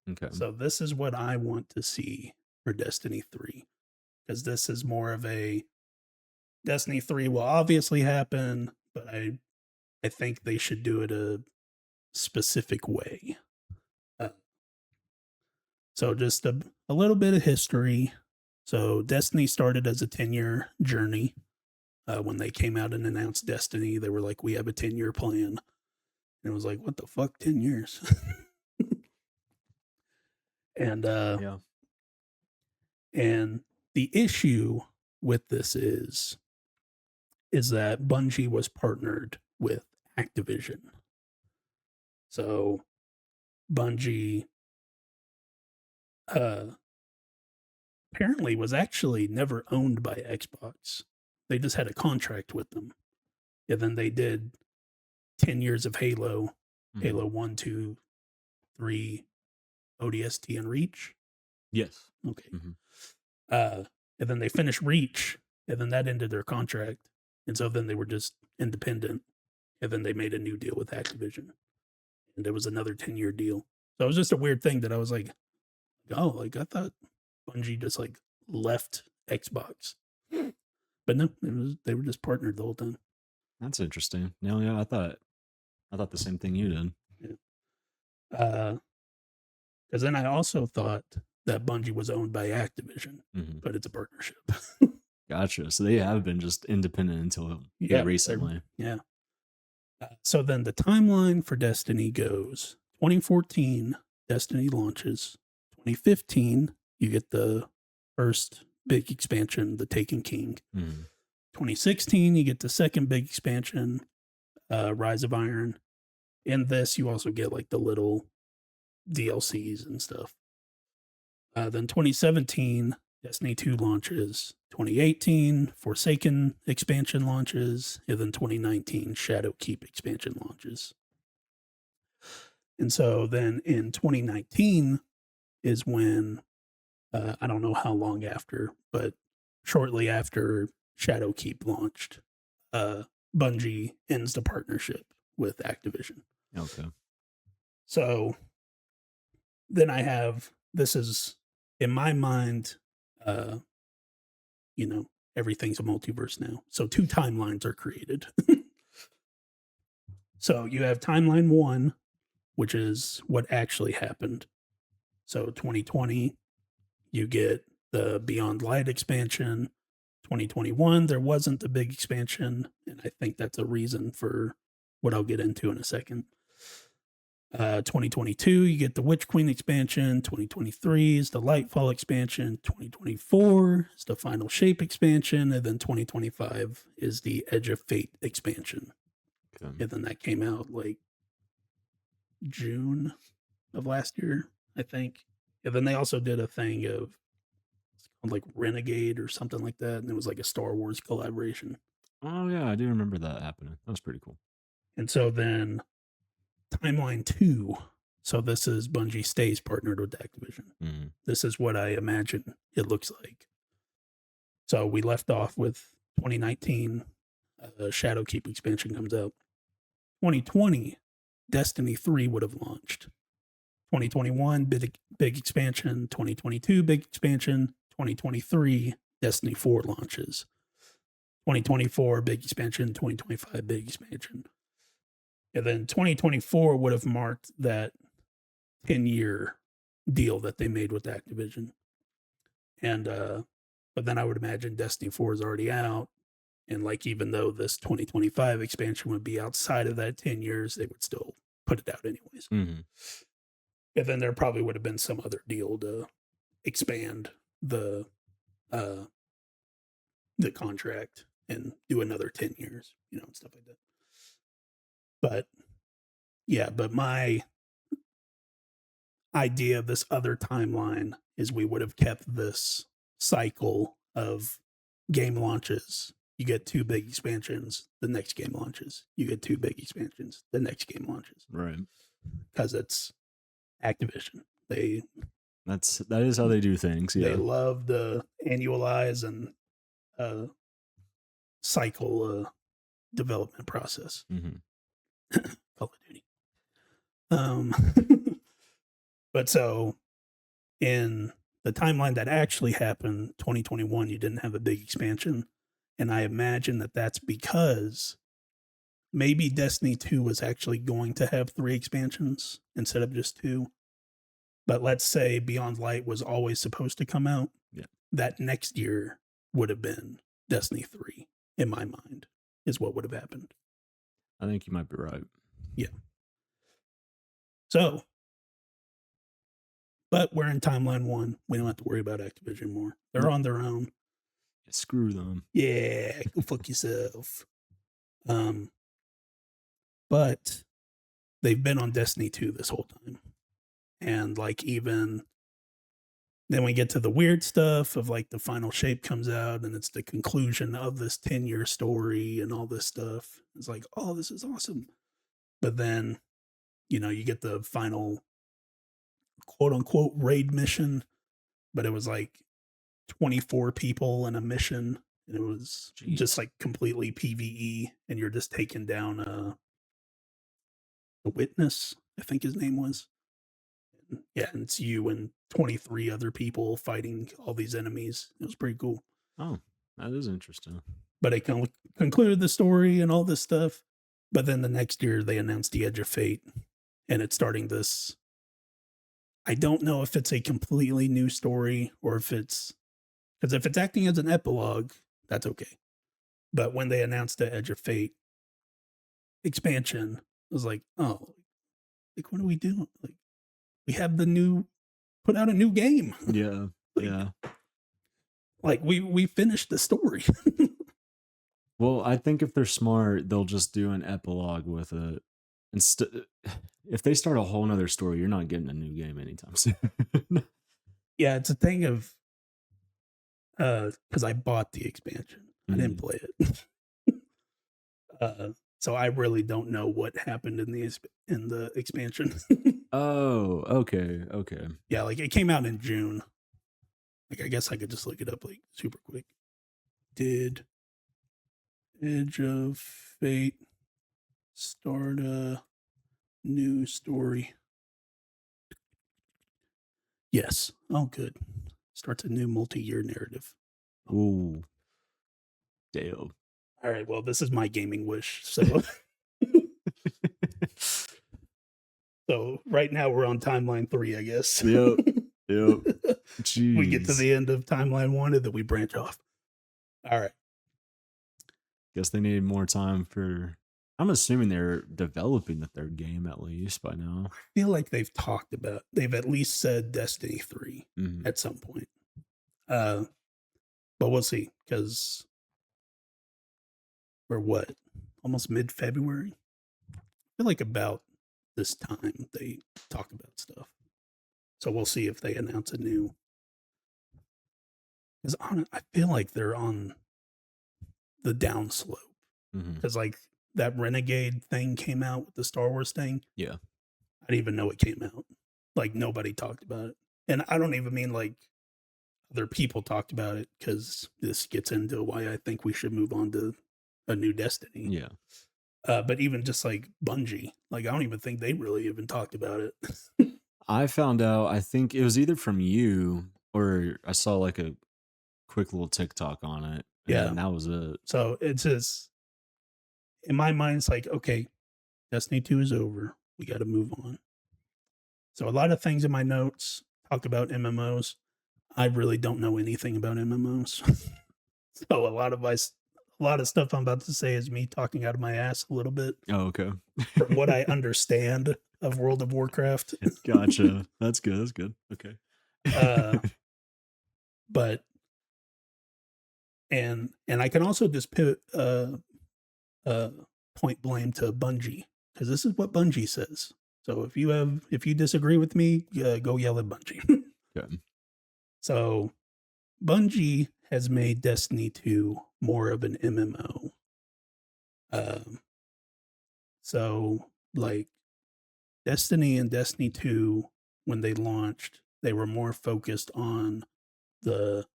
Okay. So, this is what I want to see for Destiny 3 because this is more of a Destiny 3 will obviously happen, but I think they should do it a specific way. Uh, so just a little bit of history. So Destiny started as a 10-year journey. When they came out and announced Destiny, they were like, "We have a 10-year plan." And it was like, "What the fuck, 10 years?" And Yeah. And the issue with this is that Bungie was partnered with Activision. So Bungie apparently was actually never owned by Xbox. They just had a contract with them. And then they did 10 years of Halo, Halo 1, 2, 3, ODST, and Reach. Yes. Okay. And then they finished Reach, and then that ended their contract. And so then they were just independent. And then they made a new deal with Activision. And it was another 10-year deal. So it was just a weird thing that I was like, oh, like I thought Bungie just like left Xbox. But no, they were just partnered the whole time. That's interesting. No, yeah, I thought the same thing you did. Yeah. Because then I also thought that Bungie was owned by Activision, but it's a partnership. Gotcha. So they have been just independent until recently. Yeah. So then the timeline for Destiny goes 2014, Destiny launches. 2015, you get the first big expansion, the Taken King. 2016, you get the second big expansion, Rise of Iron. In this, you also get like the little DLCs and stuff. Then 2017, Destiny 2 launches. 2018, Forsaken expansion launches. And then 2019, Shadowkeep expansion launches. And so then in 2019 is when, I don't know how long after, but shortly after Shadowkeep launched, Bungie ends the partnership with Activision. Okay. So then I have, this is in my mind, everything's a multiverse now. So 2 timelines are created. So you have timeline 1, which is what actually happened. So 2020, you get the Beyond Light expansion. 2021, there wasn't a big expansion, and I think that's a reason for what I'll get into in a second. 2022, you get the Witch Queen expansion. 2023 is the Lightfall expansion. 2024 is the Final Shape expansion. And then 2025 is the Edge of Fate expansion. Okay. And then that came out like June of last year, I think. And then they also did a thing of like Renegade or something like that. And it was like a Star Wars collaboration. Oh, yeah, I do remember that happening. That was pretty cool. And so then timeline 2. So this is Bungie stays partnered with Activision. This is what I imagine it looks like. So we left off with 2019, Shadowkeep expansion comes out. 2020, Destiny 3 would have launched. 2021, big expansion. 2022, big expansion. 2023, Destiny 4 launches. 2024, big expansion. 2025, big expansion. And then 2024 would have marked that 10-year deal that they made with Activision. And, but then I would imagine Destiny 4 is already out. And like, even though this 2025 expansion would be outside of that 10 years, they would still put it out anyways. And then there probably would have been some other deal to expand the contract and do another 10 years, and stuff like that. But yeah, but my idea of this other timeline is we would have kept this cycle of game launches. You get 2 big expansions, the next game launches. You get 2 big expansions, the next game launches. Right. Because it's Activision. That is how they do things. Yeah. They love the annualize and cycle development process. Call of Duty. But so in the timeline that actually happened, 2021, you didn't have a big expansion. And I imagine that that's because maybe Destiny 2 was actually going to have 3 expansions instead of just 2. But let's say Beyond Light was always supposed to come out. Yeah. That next year would have been Destiny 3, in my mind, is what would have happened. I think you might be right. Yeah. So But we're in timeline 1. We don't have to worry about Activision more. They're on their own. Screw them. Yeah, go fuck yourself. But they've been on Destiny 2 this whole time. And like even then we get to the weird stuff of like the final shape comes out and it's the conclusion of this 10-year story and all this stuff. It's like, oh, this is awesome. But then, you get the final quote unquote raid mission, but it was like 24 people in a mission. And it was just like completely PvE. And you're just taking down a witness, I think his name was. Yeah, and it's you and 23 other people fighting all these enemies. It was pretty cool. Oh, that is interesting. But it concluded the story and all this stuff. But then the next year they announced the Edge of Fate, and it's starting this. I don't know if it's a completely new story or if it's because if it's acting as an epilogue, that's okay. But when they announced the Edge of Fate expansion, I was like, oh, like what are we doing? Like we have put out a new game. Yeah. Yeah. Like we finished the story. Well, I think if they're smart, they'll just do an epilogue with it. If they start a whole nother story, you're not getting a new game anytime soon. Yeah, it's a thing of because I bought the expansion. I didn't play it. So I really don't know what happened in the expansion. Oh, okay. Yeah, like it came out in June. Like I guess I could just look it up like super quick. Did Edge of Fate start a new story? Yes. Oh, good. Starts a new multi-year narrative. Ooh. Damn. All right. Well, this is my gaming wish. So, so right now we're on timeline 3, I guess. Yep. Jeez. We get to the end of timeline 1 and then we branch off. All right. Guess they needed more time for. I'm assuming they're developing the third game at least by now. I feel like they've at least said Destiny 3 at some point. But we'll see because we're what? Almost mid-February? I feel like about this time they talk about stuff. So we'll see if they announce a new. Because I feel like they're on the downslope. Because like that Renegade thing came out with the Star Wars thing. Yeah. I didn't even know it came out. Like nobody talked about it. And I don't even mean like other people talked about it because this gets into why I think we should move on to a new Destiny. Yeah. But even just like Bungie, like I don't even think they really even talked about it. I found out, I think it was either from you or I saw like a quick little TikTok on it. Yeah. And that was it. So it's just, in my mind, it's like, okay, Destiny 2 is over. We got to move on. So a lot of things in my notes talk about MMOs. I really don't know anything about MMOs. So a lot of stuff I'm about to say is me talking out of my ass a little bit. Oh, okay. From what I understand of World of Warcraft. Gotcha. That's good. Okay. But and I can also just point blame to Bungie because this is what Bungie says. So if you disagree with me, go yell at Bungie. Okay. So Bungie has made Destiny 2 more of an MMO. So like Destiny and Destiny 2, when they launched, they were more focused on the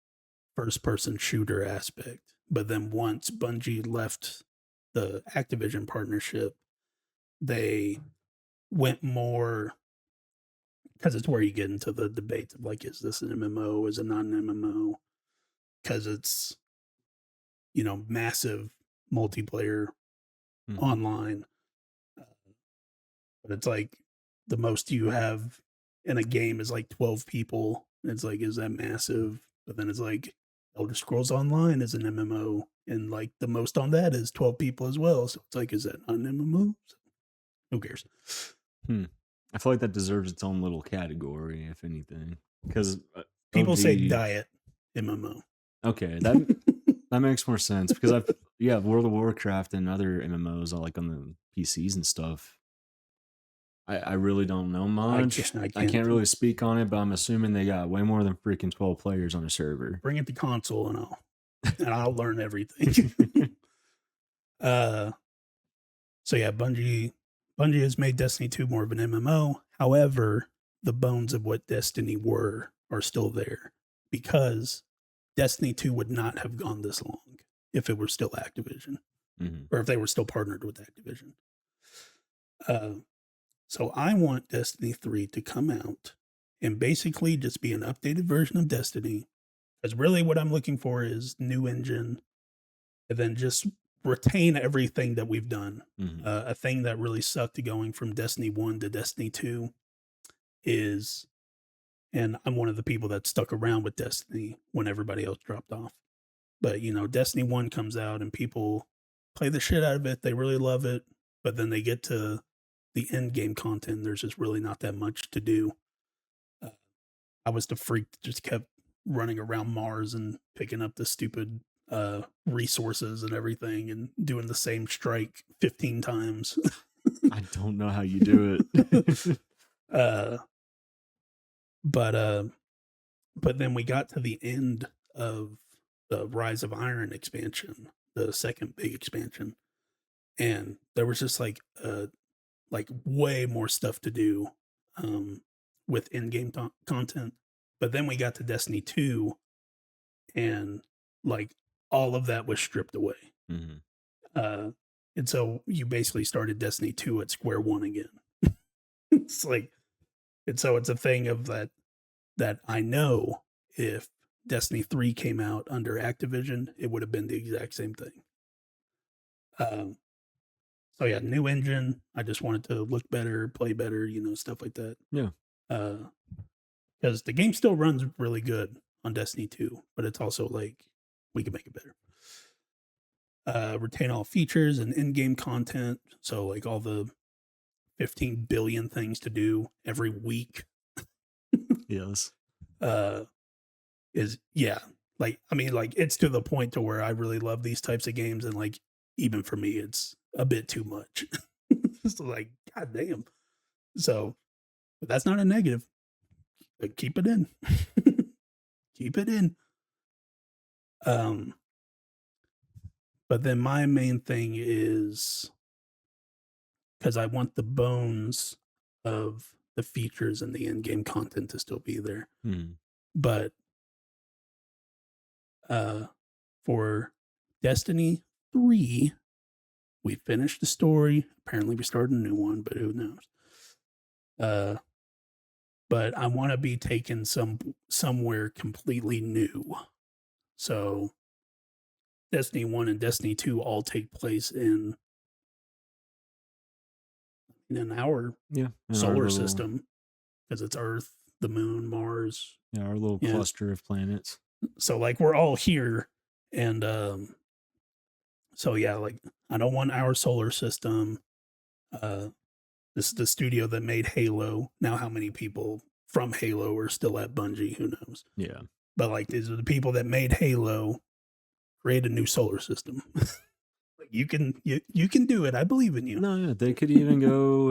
first-person shooter aspect. But then once Bungie left the Activision partnership, they went more, because it's where you get into the debate of like, is this an MMO? Is it not an MMO? Because it's, massive multiplayer online. But it's like the most you have in a game is like 12 people. And it's like, is that massive? But then it's like Elder Scrolls Online is an MMO. And like the most on that is 12 people as well. So it's like, is that not an MMO? So, who cares? I feel like that deserves its own little category, if anything, because People say OG. diet MMO. Okay, that makes more sense because World of Warcraft and other MMOs are like on the PCs and stuff. I really don't know much. I I can't can't really speak on it, but I'm assuming they got way more than freaking 12 players on a server. bring it to console and I'll learn everything. So yeah, Bungie has made Destiny 2 more of an MMO. However, the bones of what Destiny were are still there because Destiny 2 would not have gone this long if it were still Activision or if they were still partnered with Activision. So I want Destiny 3 to come out and basically just be an updated version of Destiny. Because really what I'm looking for is new engine and then just retain everything that we've done. A thing that really sucked going from Destiny 1 to Destiny 2 is, and I'm one of the people that stuck around with Destiny when everybody else dropped off. But, Destiny 1 comes out and people play the shit out of it. They really love it. But then they get to the end game content. There's just really not that much to do. I was the freak that just kept running around Mars and picking up the stupid resources and everything and doing the same strike 15 times. I don't know how you do it. But then we got to the end of the Rise of Iron expansion, the second big expansion, and there was just like way more stuff to do with in-game content. But then we got to Destiny 2 and like all of that was stripped away. And so you basically started Destiny 2 at square one again. It's like, and so it's a thing of that I know if Destiny 3 came out under Activision, it would have been the exact same thing. So yeah, new engine. I just wanted to look better, play better, stuff like that. Yeah. Because the game still runs really good on Destiny 2, but it's also like we can make it better. Retain all features and in-game content. So like all the 15 billion things to do every week. Yes. Is yeah. Like I mean, like it's to the point to where I really love these types of games, and like even for me, it's a bit too much. It's like, god damn. So, but that's not a negative. Like, keep it in. Keep it in. But then my main thing is because I want the bones of the features and the in-game content to still be there. But for Destiny 3, we finished the story. Apparently we started a new one, but who knows? But I want to be taken somewhere completely new. So Destiny 1 and Destiny 2 all take place in our solar system, because it's Earth, the moon, Mars. Yeah, our little cluster of planets. So like we're all here, and so yeah, like I don't want our solar system. This is the studio that made Halo. Now, how many people from Halo are still at Bungie? Who knows? Yeah. But like these are the people that made Halo. Create a new solar system. Like you can do it. I believe in you. No, yeah, they could even go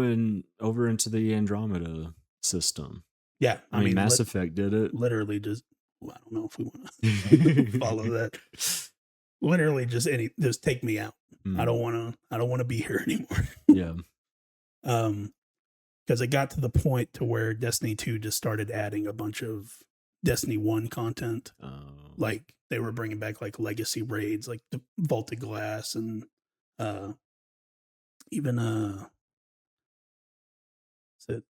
over into the Andromeda system. Yeah, I mean Mass Effect did it. Literally, just I don't know if we want to follow that. Literally, just take me out. I don't want to be here anymore. Yeah. Because it got to the point to where Destiny 2 just started adding a bunch of Destiny 1 content. Like they were bringing back like legacy raids, like the Vaulted Glass, and even is it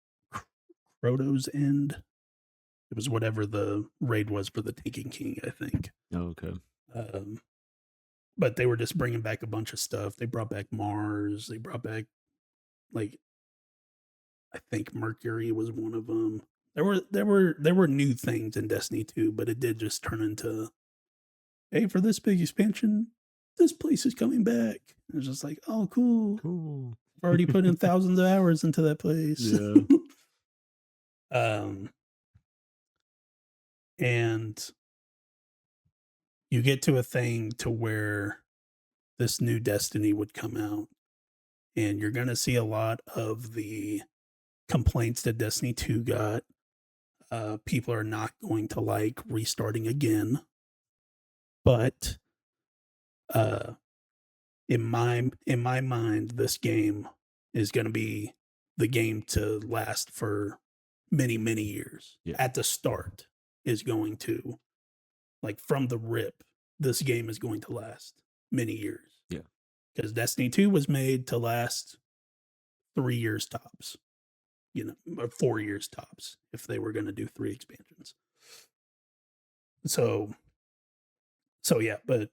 Croto's End? It was whatever the raid was for the Taken King, I think. Oh, okay. But they were just bringing back a bunch of stuff. They brought back Mars. They brought back like I think Mercury was one of them. There were new things in Destiny 2, but it did just turn into, hey, for this big expansion, this place is coming back. It was just like, oh, cool. I've already put in thousands of hours into that place. Yeah. Um, and you get to a thing to where this new Destiny would come out, and you're going to see a lot of the complaints that Destiny 2 got. People are not going to like restarting again, but uh, in my mind, this game is going to be the game to last for many years. Yeah. At the start, is going to, like, from the rip, this game is going to last many years. Yeah. Because Destiny 2 was made to last 3 years tops, or 4 years tops if they were going to do 3 expansions. So yeah, but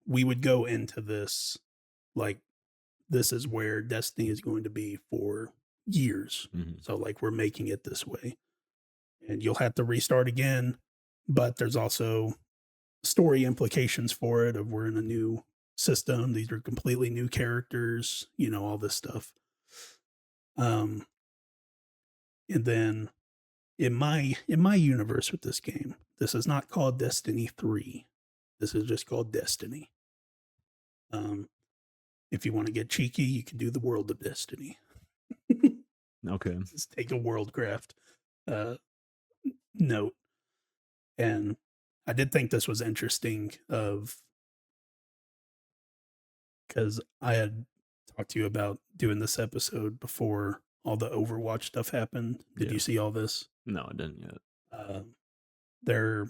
we would go into this like this is where Destiny is going to be for years. Mhm. So like we're making it this way. And you'll have to restart again, but there's also story implications for it of we're in a new system. These are completely new characters, all this stuff. And then in my universe with this game, this is not called Destiny 3. This is just called Destiny. If you want to get cheeky, you can do the World of Destiny. Okay. Just take a Worldcraft note. And I did think this was interesting because I had talked to you about doing this episode before all the Overwatch stuff happened. Did Yeah. you see all this? No, I didn't yet. They're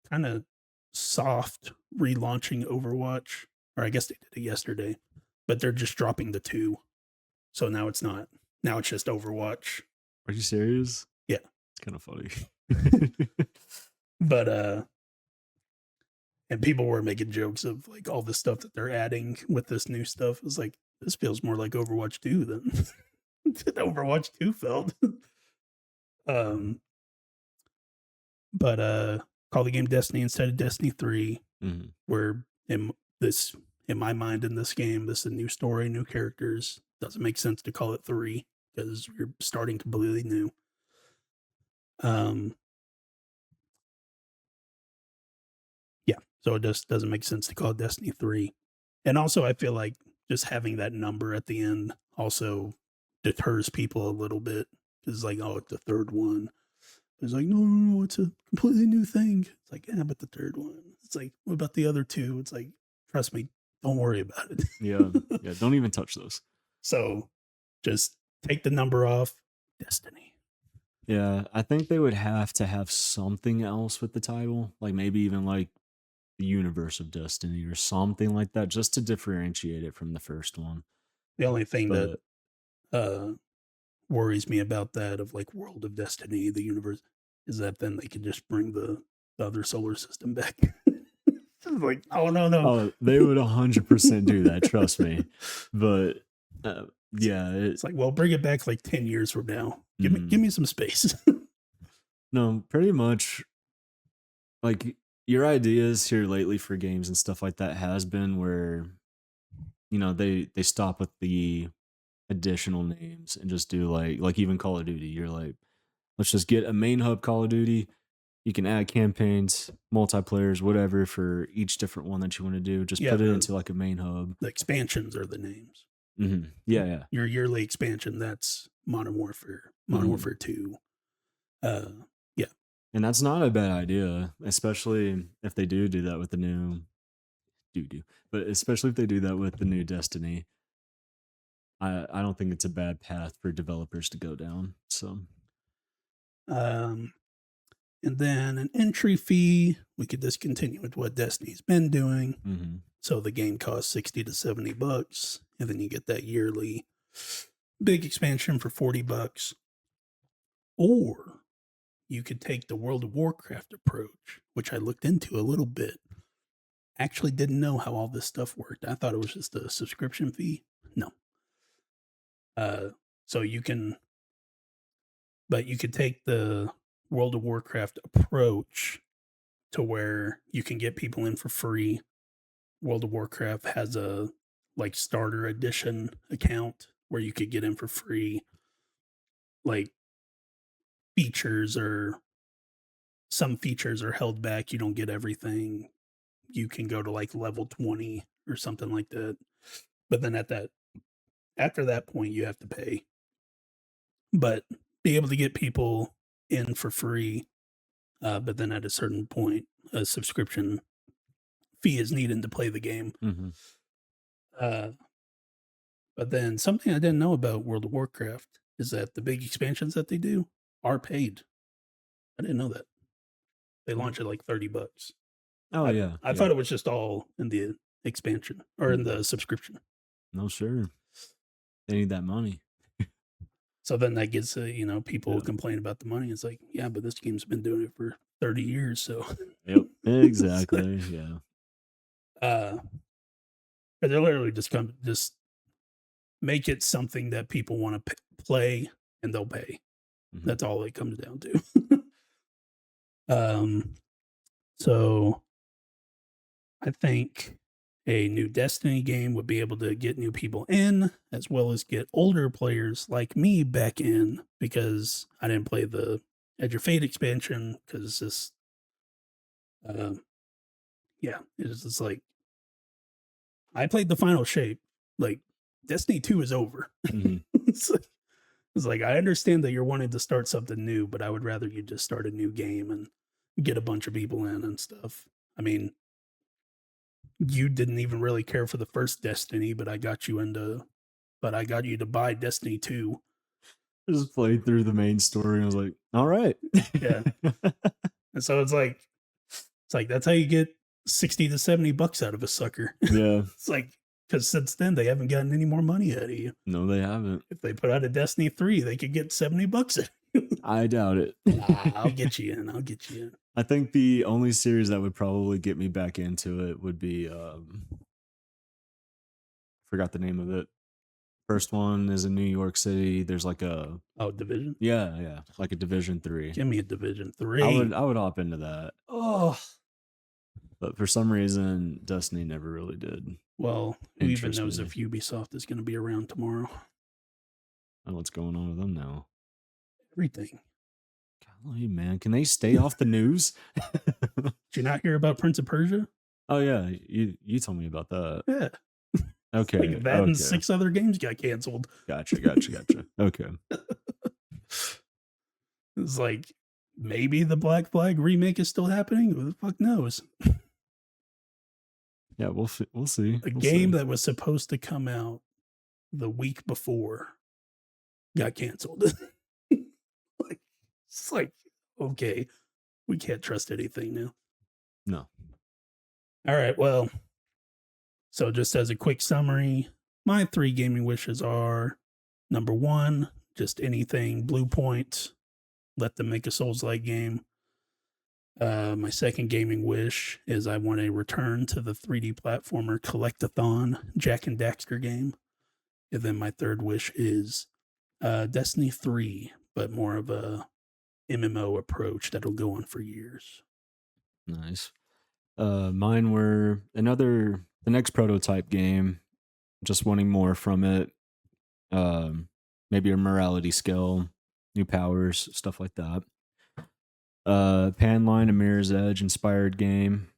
kind of soft relaunching Overwatch, or I guess they did it yesterday, but they're just dropping the 2. So now it's not. Now it's just Overwatch. Are you serious? Yeah. It's kind of funny. But and people were making jokes of like all the stuff that they're adding with this new stuff. It's like this feels more like Overwatch 2 than Overwatch 2 felt. But call the game Destiny instead of Destiny 3. Mhm. Where in my mind in this game, this is a new story, new characters. Doesn't make sense to call it 3 because you're starting completely new. Yeah, so it just doesn't make sense to call it Destiny 3. And also, I feel like just having that number at the end also deters people a little bit. It's like, oh, it's the third one. It's like, no, it's a completely new thing. It's like, yeah, but the third one. It's like, what about the other 2? It's like, trust me, don't worry about it. Yeah. Don't even touch those. So just take the number off. Destiny. Yeah, I think they would have to have something else with the title, like maybe even like the universe of Destiny or something like that, just to differentiate it from the first one. The only thing But that worries me about that of like World of Destiny, the universe, is that then they could just bring the other solar system back. Like, oh no. they would 100% do that, trust me. But yeah, It's like, well, bring it back like 10 years from now. Give me some space. no, pretty much like your ideas here lately for games and stuff like that has been where they stop with the additional names and just do like even Call of Duty. You're like, let's just get a main hub Call of Duty. You can add campaigns, multiplayers, whatever for each different one that you want to do. Just put it into like a main hub. The expansions are the names. Mm-hmm. Yeah. Your yearly expansion, that's Modern Warfare, Modern Warfare 2. Yeah. And that's not a bad idea, especially if they do that with the new but especially if they do that with the new Destiny. I don't think it's a bad path for developers to go down. So and then an entry fee, we could just continue with what Destiny's been doing. mm-hmm. So the game costs $60 to $70, and then you get that yearly big expansion for $40. Or you could take the World of Warcraft approach, which I looked into a little bit. Actually didn't know how all this stuff worked. I thought it was just a subscription fee. No. So you could take the World of Warcraft approach to where you can get people in for free. World of Warcraft has a like starter edition account where you could get in for free, like features or some features are held back. You don't get everything. You can go to like level 20 or something like that. But then after that point, you have to pay. But be able to get people in for free. But then at a certain point, a subscription fee is needed to play the game. Mm-hmm. But then something I didn't know about World of Warcraft is that the big expansions that they do are paid. I didn't know that. They launch at like $30. Oh, yeah. I thought it was just all in the expansion or in the subscription. No, sure. They need that money. So then that gets, people complain about the money. It's like, yeah, but this game's been doing it for 30 years. So, Yep, exactly. Yeah. But they literally just make it something that people want to play and they'll pay. Mm-hmm. That's all it comes down to. So I think a new Destiny game would be able to get new people in, as well as get older players like me back in, because I didn't play the Edge of Fate expansion because it's just, it's just like I played the final shape. Like Destiny 2 is over. Mm-hmm. It's like I understand that you're wanting to start something new, but I would rather you just start a new game and get a bunch of people in and stuff. I mean, you didn't even really care for the first Destiny, but I got you to buy Destiny 2. I just played through the main story and I was like, all right. Yeah. And so it's like that's how you get $60 to $70 out of a sucker. Yeah. It's like, because since then they haven't gotten any more money out of you. No, they haven't. If they put out a Destiny 3, they could get $70 out of you. I doubt it. I'll get you in. I think the only series that would probably get me back into it would be forgot the name of it. First one is in New York City. There's like a Division. Yeah, like a Division 3. Give me a Division 3. I would hop into that. Oh, but for some reason, Destiny never really did. Well, who even knows if Ubisoft is going to be around tomorrow? Oh, what's going on with them now? Everything. Golly, man, can they stay off the news? Did you not hear about Prince of Persia? Oh yeah, you told me about that. Yeah. Okay. Like that and 6 other games got canceled. Gotcha. Okay. It's like maybe the Black Flag remake is still happening. Who the fuck knows? Yeah, we'll see. A game that was supposed to come out the week before got canceled. It's like, okay, we can't trust anything now. No. All right, well, so just as a quick summary, my 3 gaming wishes are, number 1, just anything Blue Point, let them make a Souls-like game. My second gaming wish is I want a return to the 3D platformer Collect-a-thon Jak and Daxter game. And then my third wish is Destiny 3, but more of a MMO approach that'll go on for years. Nice. Mine were the next prototype game, just wanting more from it. Maybe a morality skill, new powers, stuff like that. Panline and Mirror's Edge inspired game.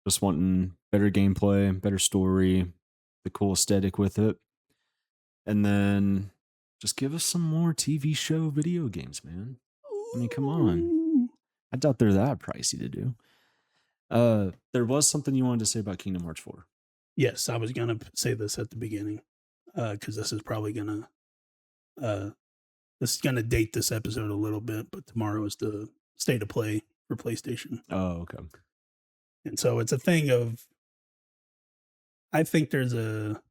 Just wanting better gameplay, better story, the cool aesthetic with it. And then just give us some more TV show video games, man. I mean, come on. I doubt they're that pricey to do. There was something you wanted to say about Kingdom Hearts 4. Yes, I was going to say this at the beginning, because this is probably going to date this episode a little bit, but tomorrow is the state of play for PlayStation. Oh, okay. And so it's a thing of, I think there's a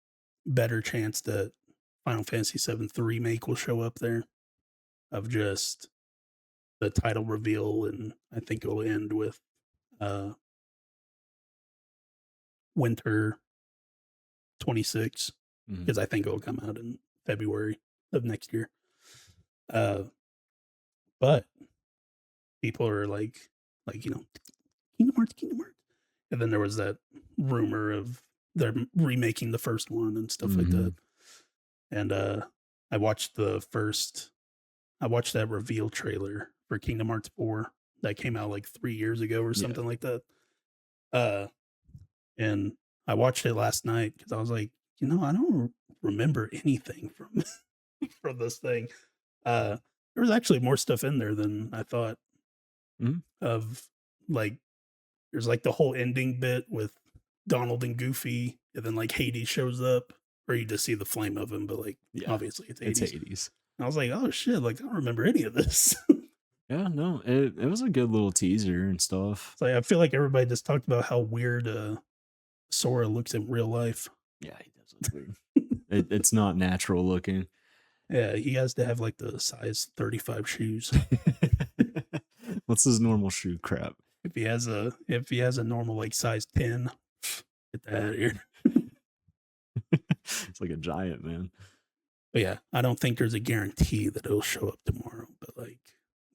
better chance that Final Fantasy VII Remake will show up there, of just the title reveal, and I think it'll end with winter 26, because I think it'll come out in February of next year. But people are like, Kingdom Hearts. And then there was that rumor of they're remaking the first one and stuff like that. And I watched the first I watched that reveal trailer for Kingdom Hearts 4 that came out like 3 years ago or Yeah. something like that. And I watched it last night because I was like, I don't remember anything from from this thing. There was actually more stuff in there than I thought Mhm. of. Like, there's like the whole ending bit with Donald and Goofy, and then like Hades shows up, or you just see the flame of him, but like Yeah. obviously it's It's Hades. 80s. And I was like, oh shit, like I don't remember any of this. Yeah, no, it was a good little teaser and stuff. It's like I feel like everybody just talked about how weird Sora looks in real life. Yeah, he does look weird. It's not natural looking. Yeah, he has to have like the size 35 shoes. What's his normal shoe crap? If he has a normal like size 10, get that out of here. It's like a giant, man. But yeah, I don't think there's a guarantee that it'll show up tomorrow. But like,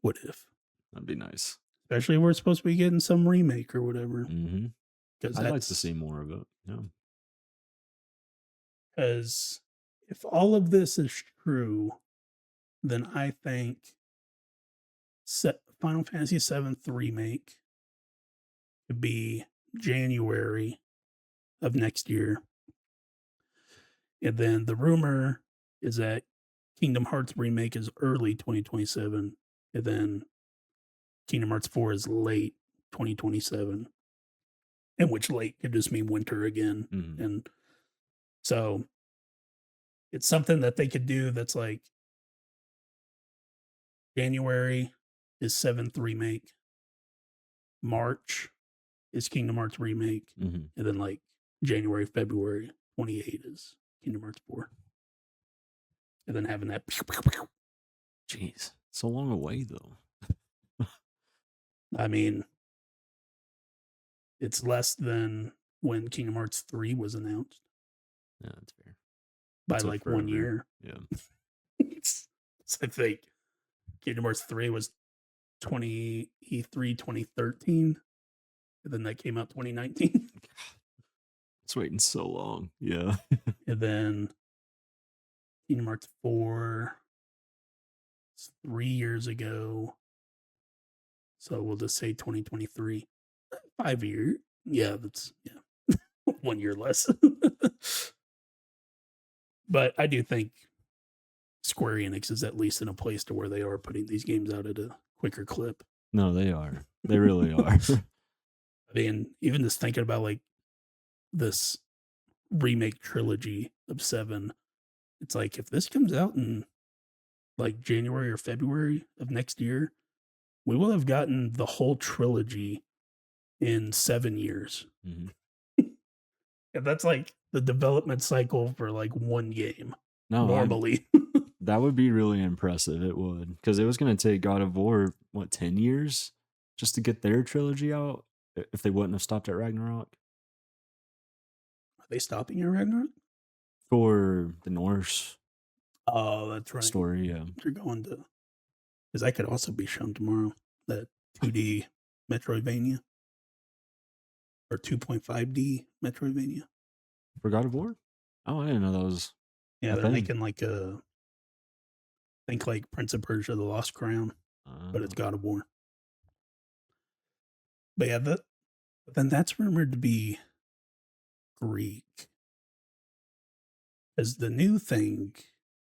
what if? That'd be nice. Especially if we're supposed to be getting some remake or whatever. Mm-hmm. Because I'd like to see more of it. Yeah. Because if all of this is true, then I think Final Fantasy VII remake could be January of next year. And then the rumor is that Kingdom Hearts remake is early 2027. And then Kingdom Hearts 4 is late 2027. And which late could just mean winter again. Mhm. And so it's something that they could do that's like January is 7th remake. March is Kingdom Hearts remake. Mhm. And then like January, February 28 is Kingdom Hearts 4. And then having that. Jeez, so long away though. I mean, it's less than when Kingdom Hearts 3 was announced Yeah, that's fair. by Took like 1 forever. year. Yeah. I think Kingdom Hearts 3 was 2013, and then that came out 2019. It's waiting so long. Yeah. And then Kingdom Hearts 4 is 3 years ago. So we'll just say 2023. 5 years. Yeah, that's 1 year less. But I do think Square Enix is at least in a place to where they are putting these games out at a quicker clip. No, they are. They really are. I mean, even just thinking about like this remake trilogy of 7, it's like if this comes out in like January or February of next year, we will have gotten the whole trilogy in 7 years. Mhm. And that's like the development cycle for like one game No, normally. that would be really impressive. It would, because it was going to take God of War 10 years just to get their trilogy out. If they wouldn't have stopped at Ragnarok Are they stopping your Ragnarok? for the Norse Oh, that's right. story, yeah. They're going to, because that could also be shown tomorrow. That 2D Metroidvania or 2.5D Metroidvania. For God of War? Oh, I didn't know that was. Yeah, a they're thing. making like think like Prince of Persia: The Lost Crown, but it's God of War. But yeah, but then that's rumored to be Greek, as the new thing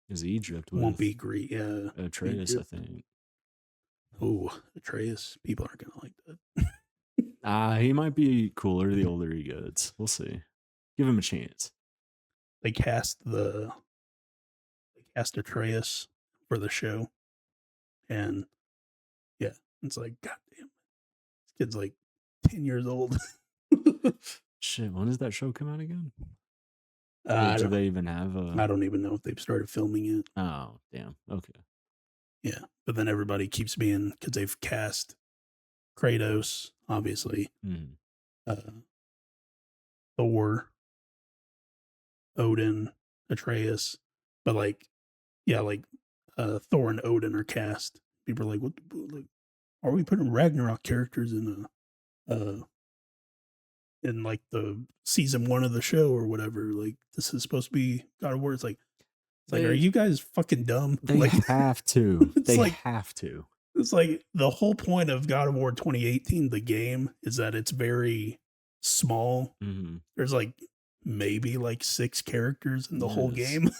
is Egypt won't with be Greek. Yeah, Atreus, I Egypt. think. Oh, Atreus. People aren't gonna like that. He might be cooler the older he gets. We'll see. Give him a chance. They cast Atreus for the show, and yeah, it's like, God damn, this kid's like 10 years old. Shit, when does that show come out again? I Do they even have a? don't even know if they've started filming it. Oh, damn. Okay. Yeah, but then everybody keeps being, because they've cast Kratos, obviously, Mm. Thor, Odin, Atreus, but like, yeah, like Thor and Odin are cast. People are like, what? Like, are we putting Ragnarok characters in like the season 1 of the show or whatever? Like, this is supposed to be God of War. It's like, It's like, are you guys fucking dumb? They Like, have to. it's They like, have to. it's like the whole point of God of War 2018, the game, is that it's very small. Mhm. There's like maybe like 6 characters in the whole Yes. game.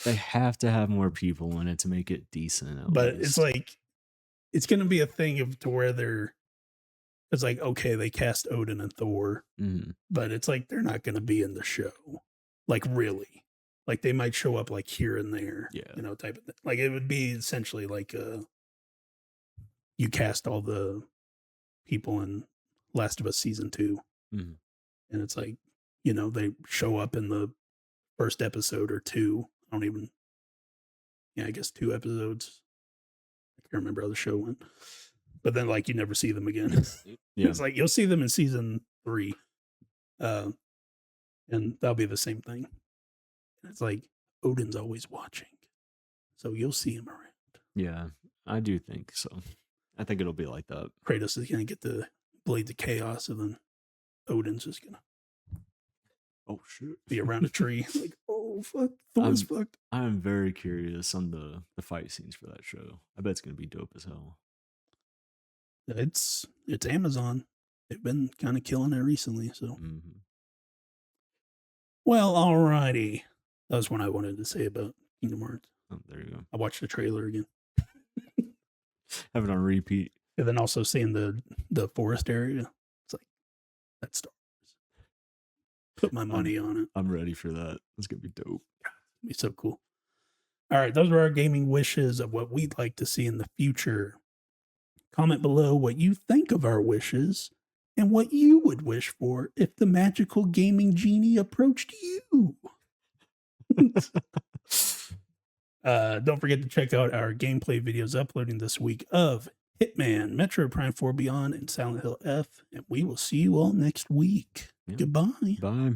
They have to have more people in it to make it decent. At But least. it's like, it's going to be a thing of to where it's like, okay, they cast Odin and Thor, Mhm. but it's like they're not going to be in the show. Like, really. Like, they might show up like here and there, Yeah. you know, type of thing. Like, it would be essentially like you cast all the people in Last of Us season 2, Mhm. and it's like, you know, they show up in the first episode or 2. I don't even, yeah, I guess 2 episodes. I can't remember how the show went, but then like you never see them again. Yeah. It's like you'll see them in season 3, and that'll be the same thing. It's like Odin's always watching, so you'll see him around. Yeah, I do think so. I think it'll be like that. Kratos is gonna get the Blades of Chaos, and then Odin's just gonna Oh shit! be around a tree. Like, oh fuck, Thor's fucked. I am very curious on the fight scenes for that show. I bet it's gonna be dope as hell. It's Amazon. They've been kind of killing it recently. So, well, alrighty. That was what I wanted to say about Kingdom Hearts. Oh, there you go. I watched the trailer again. Have it on repeat. And then also seeing the forest area. It's like, that's Star Wars. Put my money on it. I'm ready for that. It's gonna be dope. It'd be so cool. All right, those are our gaming wishes of what we'd like to see in the future. Comment below what you think of our wishes and what you would wish for if the magical gaming genie approached you. Don't forget to check out our gameplay videos uploading this week of Hitman, Metro Prime 4 Beyond, and Silent Hill F. And we will see you all next week. Yeah. Goodbye. Bye.